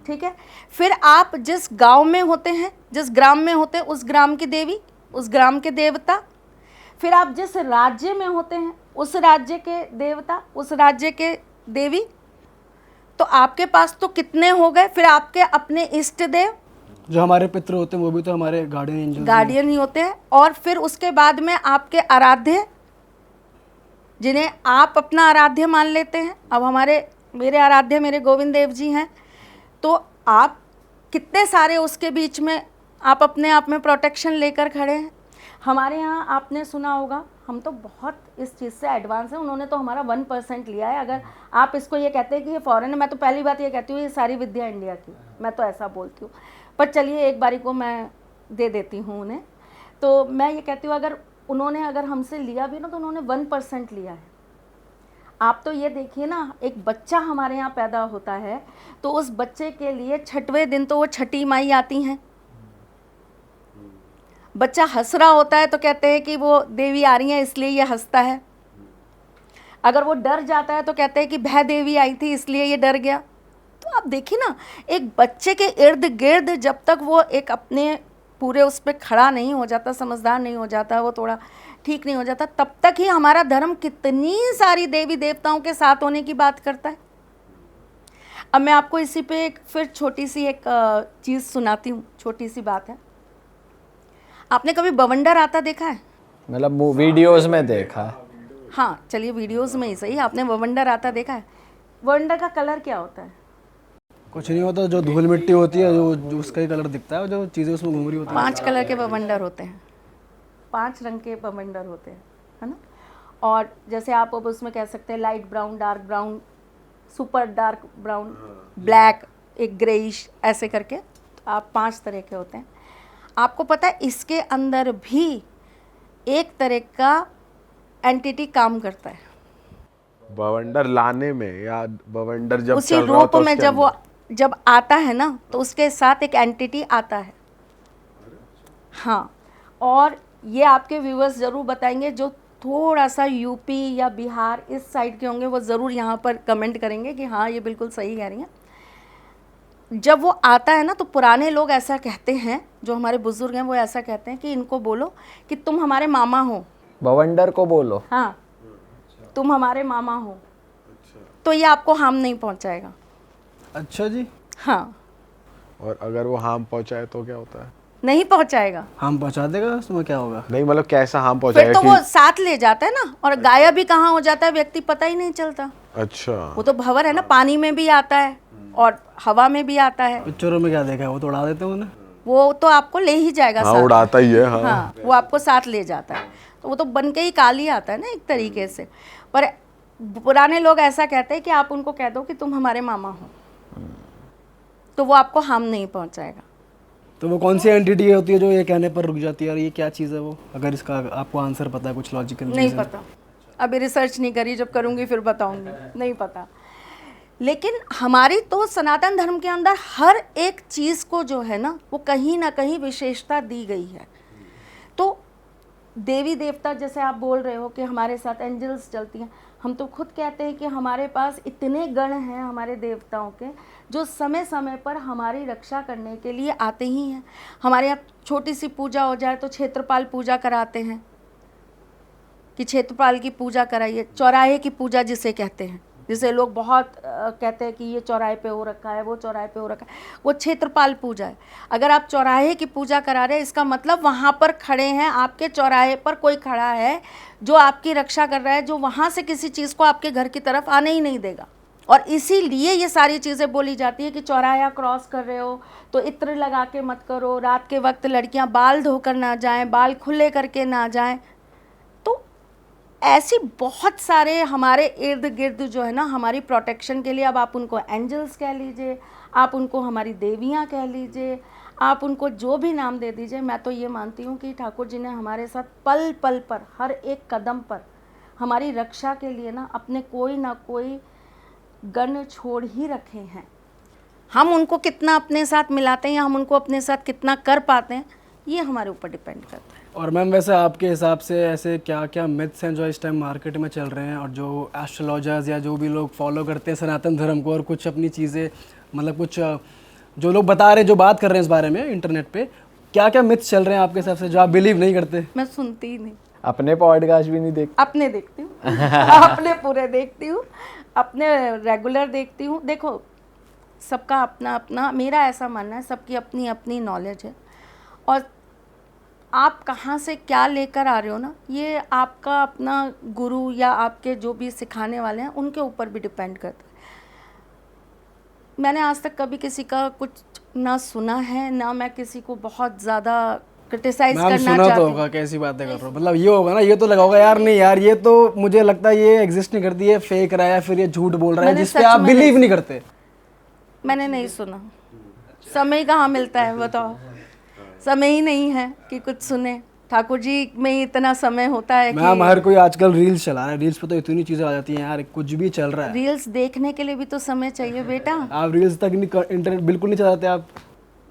ठीक है, फिर आप जिस गांव में होते हैं, जिस ग्राम में होते हैं, उस ग्राम की देवी, उस ग्राम के देवता। फिर आप जिस राज्य में होते हैं उस राज्य के देवता, उस राज्य के देवी। तो आपके पास तो कितने हो गए। फिर आपके अपने इष्ट देव, जो हमारे पितृ होते हैं वो भी तो हमारे गार्डियन ही होते हैं। और फिर उसके बाद में आपके आराध्य, जिन्हें आप अपना आराध्य मान लेते हैं। अब मेरे आराध्य मेरे गोविंद देव जी हैं, तो आप कितने सारे उसके बीच में आप अपने आप में प्रोटेक्शन लेकर खड़े हैं। हमारे यहाँ आपने सुना होगा, हम तो बहुत इस चीज़ से एडवांस हैं, उन्होंने तो हमारा 1% लिया है। अगर आप इसको ये कहते हैं कि ये फॉरेन है, मैं तो पहली बात ये कहती हूँ ये सारी विद्या इंडिया की, मैं तो ऐसा बोलती हूँ। पर चलिए एक बारी को मैं दे देती हूँ उन्हें। तो मैं ये कहती हूँ अगर हमसे लिया भी ना तो उन्होंने 1% लिया है। आप तो ये देखिए ना, एक बच्चा हमारे यहाँ पैदा होता है तो उस बच्चे के लिए 6वें दिन तो वो छठी माई आती हैं, बच्चा हंस रहा होता है तो कहते हैं कि वो देवी आ रही है इसलिए ये हंसता है। अगर वो डर जाता है तो कहते हैं कि भय देवी आई थी इसलिए ये डर गया। तो आप देखिए ना, एक बच्चे के इर्द गिर्द जब तक वो एक अपने पूरे उस पर खड़ा नहीं हो जाता, समझदार नहीं हो जाता, वो थोड़ा ठीक नहीं हो जाता, तब तक ही हमारा धर्म कितनी सारी देवी देवताओं के साथ होने की बात करता है। अब मैं आपको इसी पे एक फिर छोटी सी एक चीज़ सुनाती हूँ, छोटी सी बात है। आपने कभी बवंडर आता देखा है? मतलब वीडियोस में देखा है। हाँ चलिए, वीडियोस में ही सही, आपने बवंडर आता देखा है? बवंडर का कलर क्या होता है? कुछ नहीं होता, जो धूल मिट्टी होती है जो उसका ही कलर दिखता है, जो चीज़ें उसमें घूम रही होती है। 5 कलर के बवंडर होते हैं, 5 रंग के बवंडर होते हैं, है ना। और जैसे आप अब उसमें कह सकते हैं light brown, dark brown, super dark brown, black, एक ग्रेइश, ऐसे करके आप 5 तरह के होते हैं। आपको पता है इसके अंदर भी एक तरह का एंटिटी काम करता है बवंडर लाने में, या बवंडर जब उसी चल रहा हो रूप तो में, उसके जब वो अंदर? जब आता है ना तो उसके साथ एक एंटिटी आता है। हाँ, और ये आपके व्यूअर्स ज़रूर बताएंगे जो थोड़ा सा यूपी या बिहार इस साइड के होंगे, वो ज़रूर यहाँ पर कमेंट करेंगे कि हाँ ये बिल्कुल सही कह रही हैं। जब वो आता है ना तो पुराने लोग ऐसा कहते हैं, जो हमारे बुजुर्ग हैं वो ऐसा कहते हैं कि इनको बोलो कि तुम हमारे मामा हो। बवंडर को बोलो, हाँ, तुम हमारे मामा हो, तो ये आपको हार्म नहीं पहुंचाएगा। अच्छा जी। हाँ, और अगर वो हार्म पहुंचाए तो क्या होता है? नहीं पहुंचाएगा। हम पहुंचा देगा, उसमें क्या होगा? नहीं मतलब कैसा हार्म फिर पहुंचाएगा तो वो साथ ले जाता है ना, और गायब भी कहाँ हो जाता है व्यक्ति, पता ही नहीं चलता। अच्छा, वो तो भंवर है ना, पानी में भी आता है और हवा में भी आता है। पिक्चरों में क्या देखा है, वो तो उड़ा देते हैं उन्हें। वो तो आपको ले ही जाएगा हाँ साथ। उड़ाता ही है। हाँ, हाँ, वो आपको साथ ले जाता है, तो वो तो बन के ही काली आता है ना एक तरीके से। पर पुराने लोग ऐसा कहते हैं कि आप उनको कह दो कि तुम हमारे मामा हो, तो वो आपको हार्म नहीं पहुंचाएगा। तो वो कौन सी एंटिटी होती है जो ये कहने पर रुक जाती है और ये क्या चीज़ है वो? अगर इसका आपको आंसर पता है, कुछ लॉजिकल नहीं पता, अभी रिसर्च नहीं करी, जब करूँगी फिर बताऊँगी, नहीं पता। लेकिन हमारी तो सनातन धर्म के अंदर हर एक चीज़ को जो है ना, वो कहीं ना कहीं विशेषता दी गई है। तो देवी देवता, जैसे आप बोल रहे हो कि हमारे साथ एंजल्स चलती हैं, हम तो खुद कहते हैं कि हमारे पास इतने गण हैं हमारे देवताओं के, जो समय समय पर हमारी रक्षा करने के लिए आते ही हैं। हमारे यहाँ छोटी सी पूजा हो जाए तो क्षेत्रपाल पूजा कराते हैं कि क्षेत्रपाल की पूजा कराइए। चौराहे की पूजा जिसे कहते हैं, जिसे लोग बहुत कहते हैं कि ये चौराहे पे हो रखा है, वो चौराहे पे हो रखा है, वो क्षेत्रपाल पूजा है। अगर आप चौराहे की पूजा करा रहे हैं, इसका मतलब वहाँ पर खड़े हैं, आपके चौराहे पर कोई खड़ा है जो आपकी रक्षा कर रहा है, जो वहाँ से किसी चीज़ को आपके घर की तरफ आने ही नहीं देगा। और इसीलिए ये सारी चीज़ें बोली जाती है कि चौराहा क्रॉस कर रहे हो तो इत्र लगा के मत करो, रात के वक्त लड़कियाँ बाल धोकर ना जाएँ, बाल खुले करके ना जाएँ। ऐसी बहुत सारे हमारे इर्द गिर्द जो है ना, हमारी प्रोटेक्शन के लिए, अब आप उनको एंजल्स कह लीजिए, आप उनको हमारी देवियाँ कह लीजिए, आप उनको जो भी नाम दे दीजिए, मैं तो ये मानती हूँ कि ठाकुर जी ने हमारे साथ पल पल पर, हर एक कदम पर हमारी रक्षा के लिए ना अपने कोई ना कोई गण छोड़ ही रखे हैं। हम उनको कितना अपने साथ मिलाते हैं या हम उनको अपने साथ कितना कर पाते हैं, ये हमारे ऊपर डिपेंड करता है। और मैम वैसे आपके हिसाब से ऐसे क्या क्या मिथ्स हैं जो इस टाइम मार्केट में चल रहे हैं, और जो एस्ट्रोलॉजर्स या जो भी लोग फॉलो करते हैं सनातन धर्म को, और कुछ अपनी चीज़ें, मतलब कुछ जो लोग बता रहे हैं, जो बात कर रहे हैं इस बारे में इंटरनेट पे, क्या क्या मिथ्स चल रहे हैं आपके हिसाब से जो आप बिलीव नहीं करते? मैं सुनती ही नहीं। अपने पॉडकास्ट भी नहीं देखते? अपने देखती हूँ अपने पूरे देखती हूँ, अपने रेगुलर देखती हूँ। देखो, सबका अपना अपना, मेरा ऐसा मानना है, सबकी अपनी अपनी नॉलेज है, और आप कहाँ से क्या लेकर आ रहे हो ना, ये आपका अपना गुरु या आपके जो भी सिखाने वाले हैं उनके ऊपर भी डिपेंड करता है। मैंने आज तक कभी किसी का कुछ ना सुना है, ना मैं किसी को बहुत ज़्यादा क्रिटिसाइज करना सुना चाहती तो हूँ। होगा, कैसी बातें कर रहे हो, मतलब ये होगा ना, ये तो लगा होगा यार, नहीं यार ये तो मुझे लगता है ये एग्जिस्ट नहीं करती, ये फेक रहा है या फिर ये झूठ बोल रहा है, मैंने जिसपे सच आप में बिलीव नहीं करते। मैंने नहीं सुना, समय कहाँ मिलता है बताओ, समय ही नहीं है कि कुछ सुने। ठाकुर जी में ही इतना समय होता है मैम कि हर कोई आजकल रील्स चला रहा है, रील्स पे तो इतनी चीजें आ जाती हैं यार, कुछ भी चल रहा है। रील्स देखने के लिए भी तो समय चाहिए बेटा। आप रील्स तक नहीं, इंटरनेट बिल्कुल नहीं चलाते आप?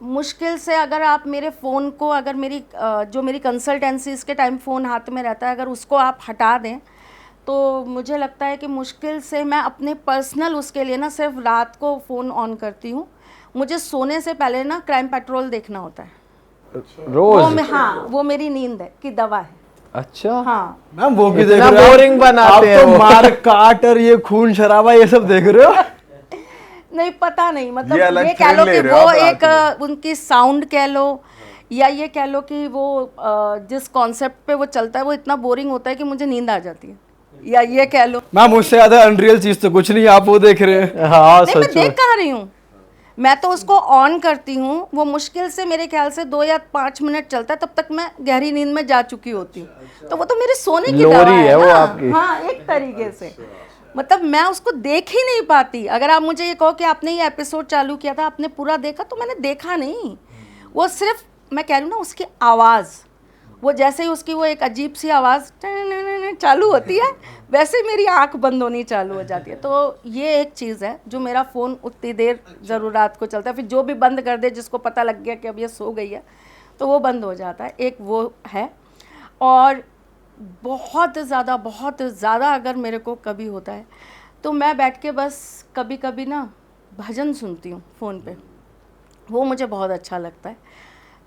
मुश्किल से अगर आप मेरे फ़ोन को, अगर मेरी जो मेरी कंसल्टेंसीज के टाइम फ़ोन हाथ में रहता है, अगर उसको आप हटा दें तो मुझे लगता है कि मुश्किल से मैं अपने पर्सनल उसके लिए ना सिर्फ रात को फ़ोन ऑन करती हूँ। मुझे सोने से पहले ना क्राइम पेट्रोल देखना होता है। रोज? हाँ, वो मेरी नींद है की दवा है। अच्छा। हाँ, मैम वो भी इतना देख रहे हो boring बनाते हैं आप तो वो। मार काट और ये खून शराबा ये सब देख रहे हो। नहीं पता नहीं, ये मतलब अलग ये कह thrill लो ले कि रहे हो वो आप रात एक उनकी साउंड कह लो, या ये कह लो कि वो जिस कॉन्सेप्ट पे वो चलता है वो इतना बोरिंग होता है कि मुझे नींद आ जाती है, या ये कह लो। मैम उससे ज्यादा अनरियल चीज तो कुछ नहीं, आप वो देख रहे हैं। हाँ नहीं, मैं सच देख में। कहाँ रही हूँ, मैं तो उसको ऑन करती हूँ, वो मुश्किल से मेरे ख्याल से 2 या 5 मिनट चलता है, तब तक मैं गहरी नींद में जा चुकी होती हूँ। तो वो तो मेरे सोने की दवा लोरी है वो ना। आपकी। हाँ, एक तरीके से मतलब मैं उसको देख ही नहीं पाती। अगर आप मुझे ये कहो कि आपने ये एपिसोड चालू किया था, आपने पूरा देखा, तो मैंने देखा नहीं। वो सिर्फ मैं कह रही हूँ ना, उसकी आवाज़, वो जैसे ही उसकी वो एक अजीब सी आवाज़ चालू होती है, वैसे मेरी आंख बंद होनी चालू हो जाती है। तो ये एक चीज़ है जो मेरा फ़ोन उतनी देर ज़रूर रात को चलता है। फिर जो भी बंद कर दे, जिसको पता लग गया कि अब ये सो गई है, तो वो बंद हो जाता है। एक वो है। और बहुत ज़्यादा अगर मेरे को कभी होता है तो मैं बैठ के बस कभी कभी ना भजन सुनती हूँ फ़ोन पे, वो मुझे बहुत अच्छा लगता है।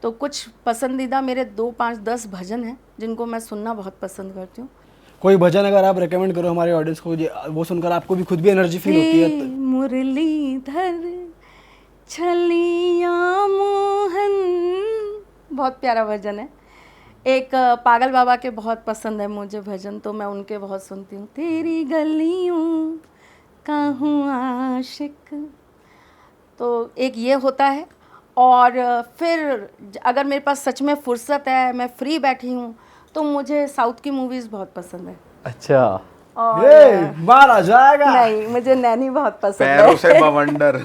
तो कुछ पसंदीदा मेरे 2, 5, 10 भजन हैं जिनको मैं सुनना बहुत पसंद करती हूँ। कोई भजन अगर आप रेकमेंड करो हमारे ऑडियंस को, वो सुनकर आपको भी खुद भी एनर्जी फील होती है हे मुरलीधर छलिया मोहन, बहुत प्यारा भजन है। एक पागल बाबा के बहुत पसंद है मुझे भजन, तो मैं उनके बहुत सुनती हूँ। तेरी गलियों का हूँ आशिक, तो एक ये होता है। और फिर अगर मेरे पास सच में फुर्सत है, मैं फ्री बैठी हूँ, तो मुझे साउथ की मूवीज़ बहुत पसंद है। अच्छा। और मारा जाएगा। नहीं, मुझे नैनी बहुत पसंद पैरों है। से बवंडर।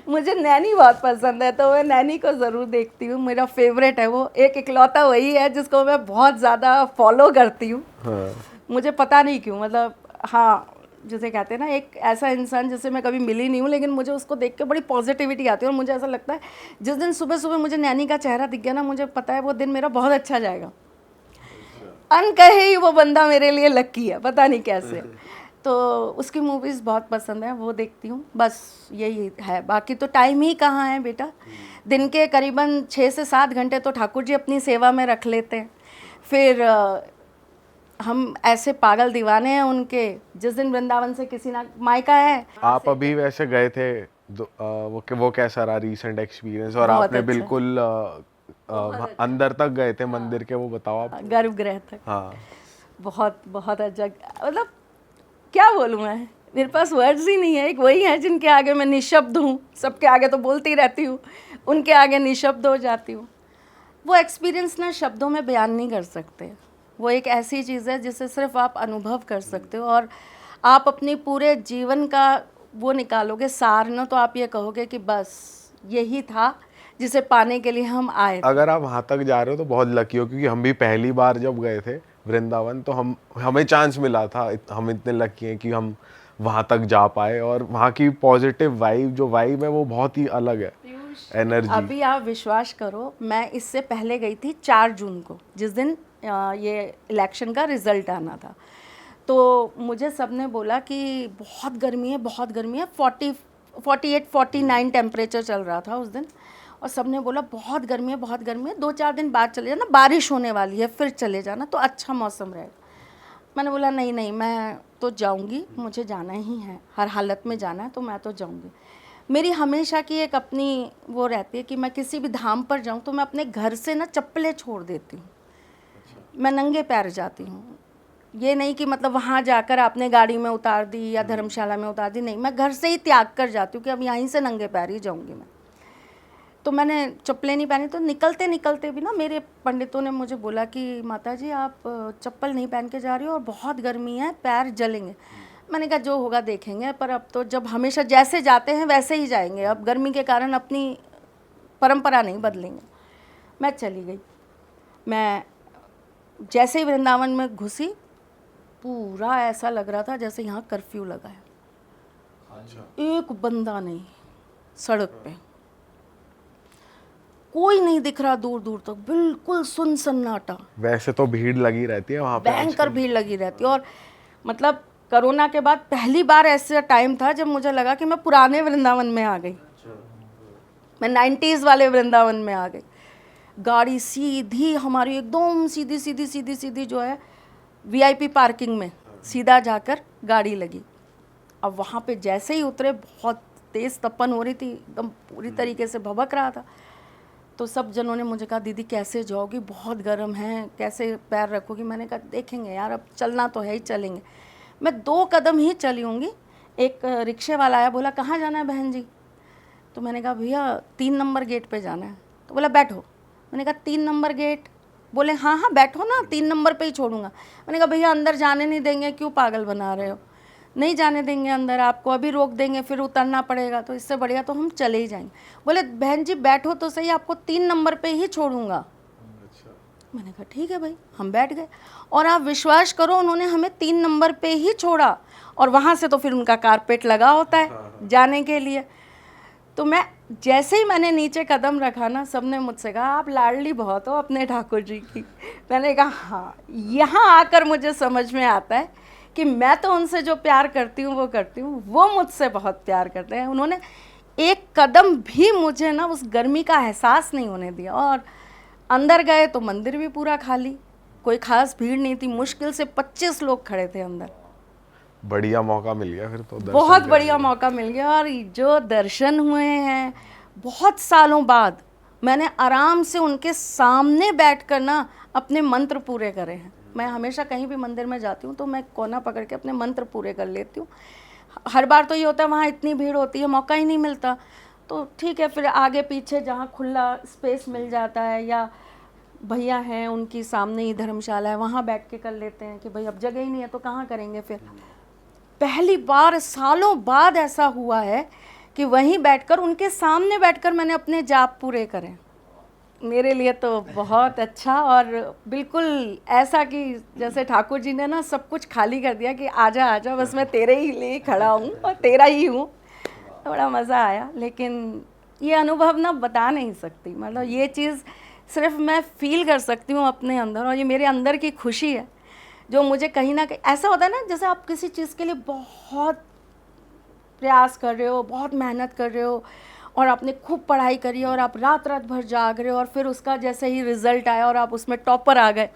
मुझे नैनी बहुत पसंद है, तो मैं नैनी को ज़रूर देखती हूँ। मेरा फेवरेट है वो, एक इकलौता वही है जिसको मैं बहुत ज़्यादा फॉलो करती हूँ। हाँ। मुझे पता नहीं क्यों, मतलब हाँ, जिसे कहते हैं ना, एक ऐसा इंसान जिससे मैं कभी मिली नहीं हूँ, लेकिन मुझे उसको देख के बड़ी पॉजिटिविटी आती है। और मुझे ऐसा लगता है जिस दिन सुबह सुबह मुझे नैनी का चेहरा दिख गया ना, मुझे पता है वो दिन मेरा बहुत अच्छा जाएगा। अनकहे ही वो बंदा मेरे लिए लकी है, पता नहीं कैसे। तो उसकी मूवीज़ बहुत पसंद है, वो देखती हूँ। बस यही है, बाकी तो टाइम ही कहाँ है बेटा। दिन के करीबन 6 से 7 घंटे तो ठाकुर जी अपनी सेवा में रख लेते हैं। फिर हम ऐसे पागल दीवाने हैं उनके, जिस दिन वृंदावन से किसी ना मायका है। आप अभी वैसे गए थे वो कैसा रहा रीसेंट एक्सपीरियंस? और बहुत आपने अच्छा। बिल्कुल अंदर तक गए थे मंदिर के, वो बताओ आप। गर्भगृह तक हाँ। बहुत बहुत अच्छा, मतलब क्या बोलूँ मैं, मेरे पास वर्ड्स ही नहीं है। एक वही है जिनके आगे मैं निशब्द हूँ, सबके आगे तो बोलती रहती हूँ, उनके आगे निशब्द हो जाती हूँ। वो एक्सपीरियंस ना शब्दों में बयान नहीं कर सकते। वो एक ऐसी चीज़ है जिसे सिर्फ आप अनुभव कर सकते हो, और आप अपने पूरे जीवन का वो निकालोगे सार ना, तो आप ये कहोगे कि बस यही था जिसे पाने के लिए हम आए थे। अगर आप वहाँ तक जा रहे हो तो बहुत लकी हो, क्योंकि हम भी पहली बार जब गए थे वृंदावन, तो हमें चांस मिला था। हम इतने लकी हैं कि हम वहाँ तक जा पाए, और वहाँ की पॉजिटिव वाइब, जो वाइब है वो बहुत ही अलग है, एनर्जी। अभी आप विश्वास करो, मैं इससे पहले गई थी 4 जून को, जिस दिन ये इलेक्शन का रिज़ल्ट आना था। तो मुझे सबने बोला कि बहुत गर्मी है, बहुत गर्मी है। 48, 49 टेम्परेचर चल रहा था उस दिन, और सबने बोला बहुत गर्मी है, बहुत गर्मी है, 2-4 दिन बाद चले जाना, बारिश होने वाली है, फिर चले जाना तो अच्छा मौसम रहेगा। मैंने बोला नहीं नहीं, मैं तो जाऊंगी, मुझे जाना ही है, हर हालत में जाना है, तो मैं तो जाऊंगी। मेरी हमेशा की एक अपनी वो रहती है कि मैं किसी भी धाम पर जाऊं तो मैं अपने घर से ना चप्पलें छोड़ देती हूँ। मैं नंगे पैर जाती हूँ। ये नहीं कि मतलब वहाँ जाकर आपने गाड़ी में उतार दी या धर्मशाला में उतार दी, नहीं, मैं घर से ही त्याग कर जाती हूँ कि अब यहीं से नंगे पैर ही जाऊँगी मैं। तो मैंने चप्पलें नहीं पहनी, तो निकलते निकलते भी ना मेरे पंडितों ने मुझे बोला कि माता जी आप चप्पल नहीं पहन के जा रही हो और बहुत गर्मी है, पैर जलेंगे। मैंने कहा जो होगा देखेंगे, पर अब तो जब हमेशा जैसे जाते हैं वैसे ही जाएंगे, अब गर्मी के कारण अपनी परंपरा नहीं बदलेंगे। मैं चली गई। मैं जैसे ही वृंदावन में घुसी, पूरा ऐसा लग रहा था जैसे यहाँ कर्फ्यू लगा है। एक बंदा नहीं सड़क पे। कोई नहीं दिख रहा दूर दूर तक, बिल्कुल सुन सन्नाटा। वैसे तो भीड़ लगी रहती है वहाँ पे भयंकर भीड़ लगी रहती है। और मतलब कोरोना के बाद पहली बार ऐसा टाइम था जब मुझे लगा कि मैं पुराने वृंदावन में आ गई, मैं 90s वाले वृंदावन में आ गई। गाड़ी सीधी हमारी एकदम सीधी सीधी सीधी सीधी जो है VIP पार्किंग में सीधा जाकर गाड़ी लगी। अब वहाँ पे जैसे ही उतरे, बहुत तेज़ तपन हो रही थी, एकदम पूरी तरीके से भभक रहा था। तो सब जनों ने मुझे कहा दीदी कैसे जाओगी, बहुत गर्म है, कैसे पैर रखोगी। मैंने कहा देखेंगे यार, अब चलना तो है ही, चलेंगे। मैं 2 कदम ही चली होंगी, एक रिक्शे वाला आया, बोला कहाँ जाना है बहन जी। तो मैंने कहा भैया 3 नंबर गेट पे जाना है। तो बोला बैठो। मैंने कहा 3 नंबर गेट? बोले हाँ हाँ बैठो ना, 3 नंबर पे ही छोड़ूंगा। मैंने कहा भैया अंदर जाने नहीं देंगे, क्यों पागल बना रहे हो? नहीं जाने देंगे अंदर, आपको अभी रोक देंगे, फिर उतरना पड़ेगा, तो इससे बढ़िया तो हम चले ही जाएंगे। बोले बहन जी बैठो तो सही, आपको 3 नंबर पे ही छोड़ूंगा। मैंने कहा ठीक है भाई। हम बैठ गए और आप विश्वास करो उन्होंने हमें 3 नंबर पे ही छोड़ा। और वहाँ से तो फिर उनका कारपेट लगा होता है जाने के लिए। तो मैं जैसे ही मैंने नीचे कदम रखा ना, सबने मुझसे कहा आप लाडली बहुत हो अपने ठाकुर जी की। मैंने कहा हाँ, यहाँ आकर मुझे समझ में आता है कि मैं तो उनसे जो प्यार करती हूँ वो करती हूँ, वो मुझसे बहुत प्यार करते हैं। उन्होंने एक कदम भी मुझे ना उस गर्मी का एहसास नहीं होने दिया। और अंदर गए तो मंदिर भी पूरा खाली, कोई खास भीड़ नहीं थी, मुश्किल से 25 लोग खड़े थे अंदर। बढ़िया मौका मिल गया फिर तो दर्शन बहुत करने बढ़िया मौका मिल गया। और जो दर्शन हुए हैं बहुत सालों बाद, मैंने आराम से उनके सामने बैठकर ना अपने मंत्र पूरे करे हैं। मैं हमेशा कहीं भी मंदिर में जाती हूँ तो मैं कोना पकड़ के अपने मंत्र पूरे कर लेती हूँ। हर बार तो ये होता है वहाँ इतनी भीड़ होती है, मौका ही नहीं मिलता। तो ठीक है, फिर आगे पीछे जहाँ खुला स्पेस मिल जाता है, या भैया हैं उनकी सामने ही धर्मशाला है, वहाँ बैठ के कर लेते हैं कि भाई अब जगह ही नहीं है तो कहाँ करेंगे। फिर पहली बार सालों बाद ऐसा हुआ है कि वहीं बैठकर, उनके सामने बैठकर मैंने अपने जाप पूरे करे। मेरे लिए तो बहुत अच्छा, और बिल्कुल ऐसा कि जैसे ठाकुर जी ने ना सब कुछ खाली कर दिया कि आजा आजा, बस मैं तेरे ही लिए खड़ा हूँ और तेरा ही हूँ। बड़ा मज़ा आया। लेकिन ये अनुभव ना बता नहीं सकती, मतलब ये चीज़ सिर्फ मैं फील कर सकती हूँ अपने अंदर, और ये मेरे अंदर की खुशी है जो मुझे कहीं ना कहीं ऐसा होता है ना, जैसे आप किसी चीज़ के लिए बहुत प्रयास कर रहे हो, बहुत मेहनत कर रहे हो, और आपने खूब पढ़ाई करी और आप रात रात भर जाग रहे हो, और फिर उसका जैसे ही रिज़ल्ट आया और आप उसमें टॉपर आ गए,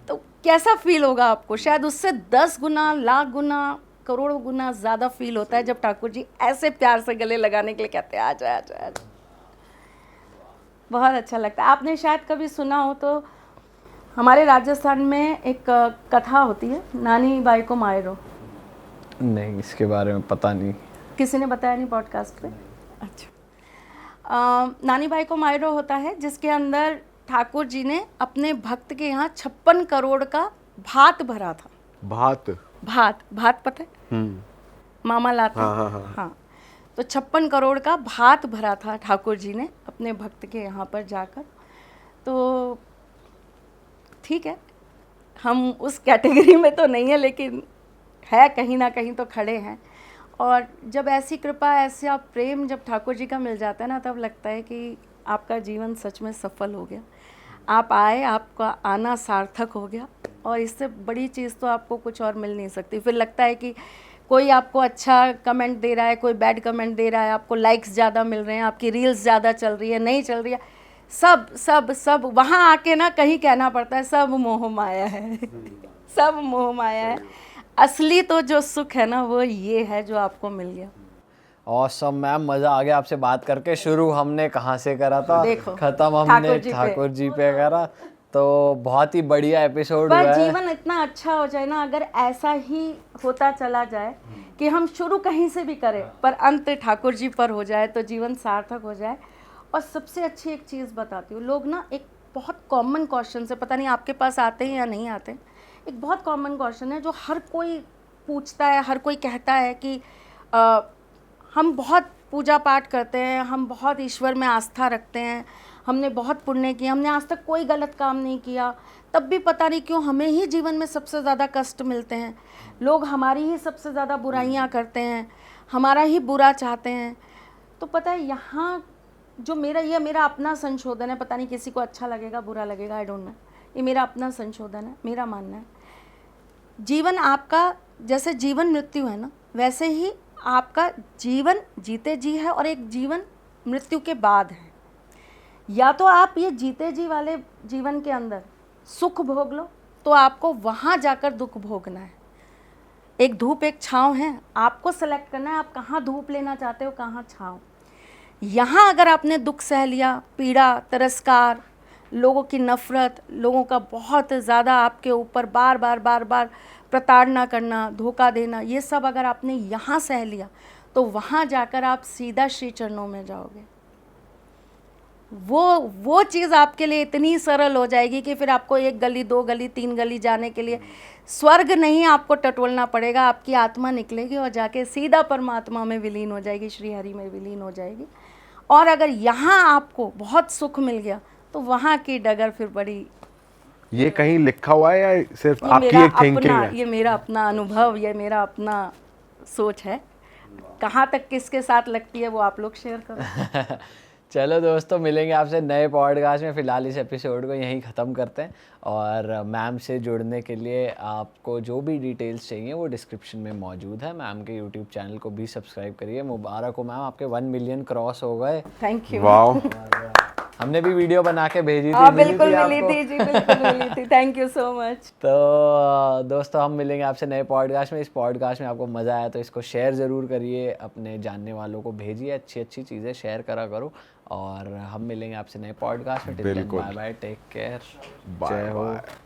तो कैसा फील होगा आपको? शायद उससे 10 गुना, लाख गुना, करोड़ों गुना ज़्यादा फील होता है जब ठाकुर जी ऐसे प्यार से गले लगाने के लिए कहते हैं आजा आजा आजा। बहुत अच्छा लगता है। आपने शायद कभी सुना हो तो, हमारे राजस्थान में एक कथा होती है, नानी बाई को मायरो। नहीं, इसके बारे में पता नहीं। किसी ने बताया नहीं पॉडकास्ट पे? अच्छा। नानी बाई को मायरो होता है जिसके अंदर ठाकुर जी ने अपने भक्त के यहाँ 56 करोड़ का भात भरा था। भात भात पता है? मामा लाते हैं। हाँ। तो 56 करोड़ का भात भरा था ठाकुर जी ने अपने भक्त के यहाँ पर जाकर। तो ठीक है, हम उस कैटेगरी में तो नहीं है, लेकिन है कहीं ना कहीं तो खड़े हैं। और जब ऐसी कृपा, ऐसा प्रेम जब ठाकुर जी का मिल जाता है ना, तब लगता है कि आपका जीवन सच में सफल हो गया। आप आए, आपका आना सार्थक हो गया, और इससे बड़ी चीज़ तो आपको कुछ और मिल नहीं सकती। फिर लगता है कि कोई आपको अच्छा कमेंट दे रहा है, कोई बैड कमेंट दे रहा है, आपको लाइक्स ज़्यादा मिल रहे हैं, आपकी रील्स ज़्यादा चल रही है, नहीं चल रही है, सब सब सब वहाँ आके ना कहीं कहना पड़ता है सब मोह माया है। सब मोह माया है। असली तो जो सुख है ना वो ये है जो आपको मिल गया। ऑसम मैम, मज़ा आ गया आपसे बात करके। शुरू हमने कहाँ से करा था, देखो, ख़त्म हमने ठाकुर जी पे करा, तो बहुत ही बढ़िया एपिसोड हुआ है। जीवन इतना अच्छा हो जाए ना, अगर ऐसा ही होता चला जाए कि हम शुरू कहीं से भी करें पर अंत ठाकुर जी पर हो जाए, तो जीवन सार्थक हो जाए। और सबसे अच्छी एक चीज़ बताती हूँ, लोग ना एक बहुत कॉमन क्वेश्चन से, पता नहीं आपके पास आते हैं या नहीं आते, एक बहुत कॉमन क्वेश्चन है जो हर कोई पूछता है, हर कोई कहता है कि हम बहुत पूजा पाठ करते हैं, हम बहुत ईश्वर में आस्था रखते हैं, हमने बहुत पुण्य किया, हमने आज तक कोई गलत काम नहीं किया, तब भी पता नहीं क्यों हमें ही जीवन में सबसे ज़्यादा कष्ट मिलते हैं, लोग हमारी ही सबसे ज़्यादा बुराइयां करते हैं, हमारा ही बुरा चाहते हैं। तो पता है, यहाँ जो ये मेरा अपना संशोधन है, पता नहीं किसी को अच्छा लगेगा बुरा लगेगा, आई डोंट नो, ये मेरा अपना संशोधन है, मेरा मानना है। जीवन आपका जैसे जीवन मृत्यु है ना, वैसे ही आपका जीवन जीते जी है और एक जीवन मृत्यु के बाद है। या तो आप ये जीते जी वाले जीवन के अंदर सुख भोग लो, तो आपको वहाँ जाकर दुख भोगना है। एक धूप एक छाँव है, आपको सेलेक्ट करना है आप कहाँ धूप लेना चाहते हो, कहाँ छाँव। यहाँ अगर आपने दुख सह लिया, पीड़ा, तिरस्कार, लोगों की नफ़रत, लोगों का बहुत ज़्यादा आपके ऊपर बार बार प्रताड़ना करना, धोखा देना, ये सब अगर आपने यहाँ सह लिया, तो वहाँ जाकर आप सीधा श्री चरणों में जाओगे। वो चीज़ आपके लिए इतनी सरल हो जाएगी कि फिर आपको 1 गली 2 गली 3 गली जाने के लिए स्वर्ग नहीं आपको टटोलना पड़ेगा। आपकी आत्मा निकलेगी और जाके सीधा परमात्मा में विलीन हो जाएगी, श्री हरि में विलीन हो जाएगी। और अगर यहाँ आपको बहुत सुख मिल गया तो वहाँ की डगर फिर बड़ी। ये कहीं लिखा हुआ है या सिर्फ आपकी एक थिंकिंग है? ये मेरा अपना अनुभव, ये मेरा अपना सोच है। कहाँ तक किसके साथ लगती है वो आप लोग शेयर करो। चलो दोस्तों, मिलेंगे आपसे नए पॉडकास्ट में। फ़िलहाल इस एपिसोड को यहीं ख़त्म करते हैं, और मैम से जुड़ने के लिए आपको जो भी डिटेल्स चाहिए वो डिस्क्रिप्शन में मौजूद है। मैम के यूट्यूब चैनल को भी सब्सक्राइब करिए। मुबारक हो मैम, आपके 1 मिलियन क्रॉस हो गए। Thank you. वाह, हमने भी वीडियो बना के भेजी थी। बिल्कुल मिली थी जी, बिल्कुल मिली थी। Thank you so much. तो दोस्तों, हम मिलेंगे आपसे नए पॉडकास्ट में। इस पॉडकास्ट में आपको मज़ा आया तो इसको शेयर ज़रूर करिए, अपने जानने वालों को भेजिए, अच्छी चीज़ें शेयर करा करो। और हम मिलेंगे आपसे नए पॉडकास्ट में। बिल्कुल। Bye bye, take care, bye जय हो। बाय।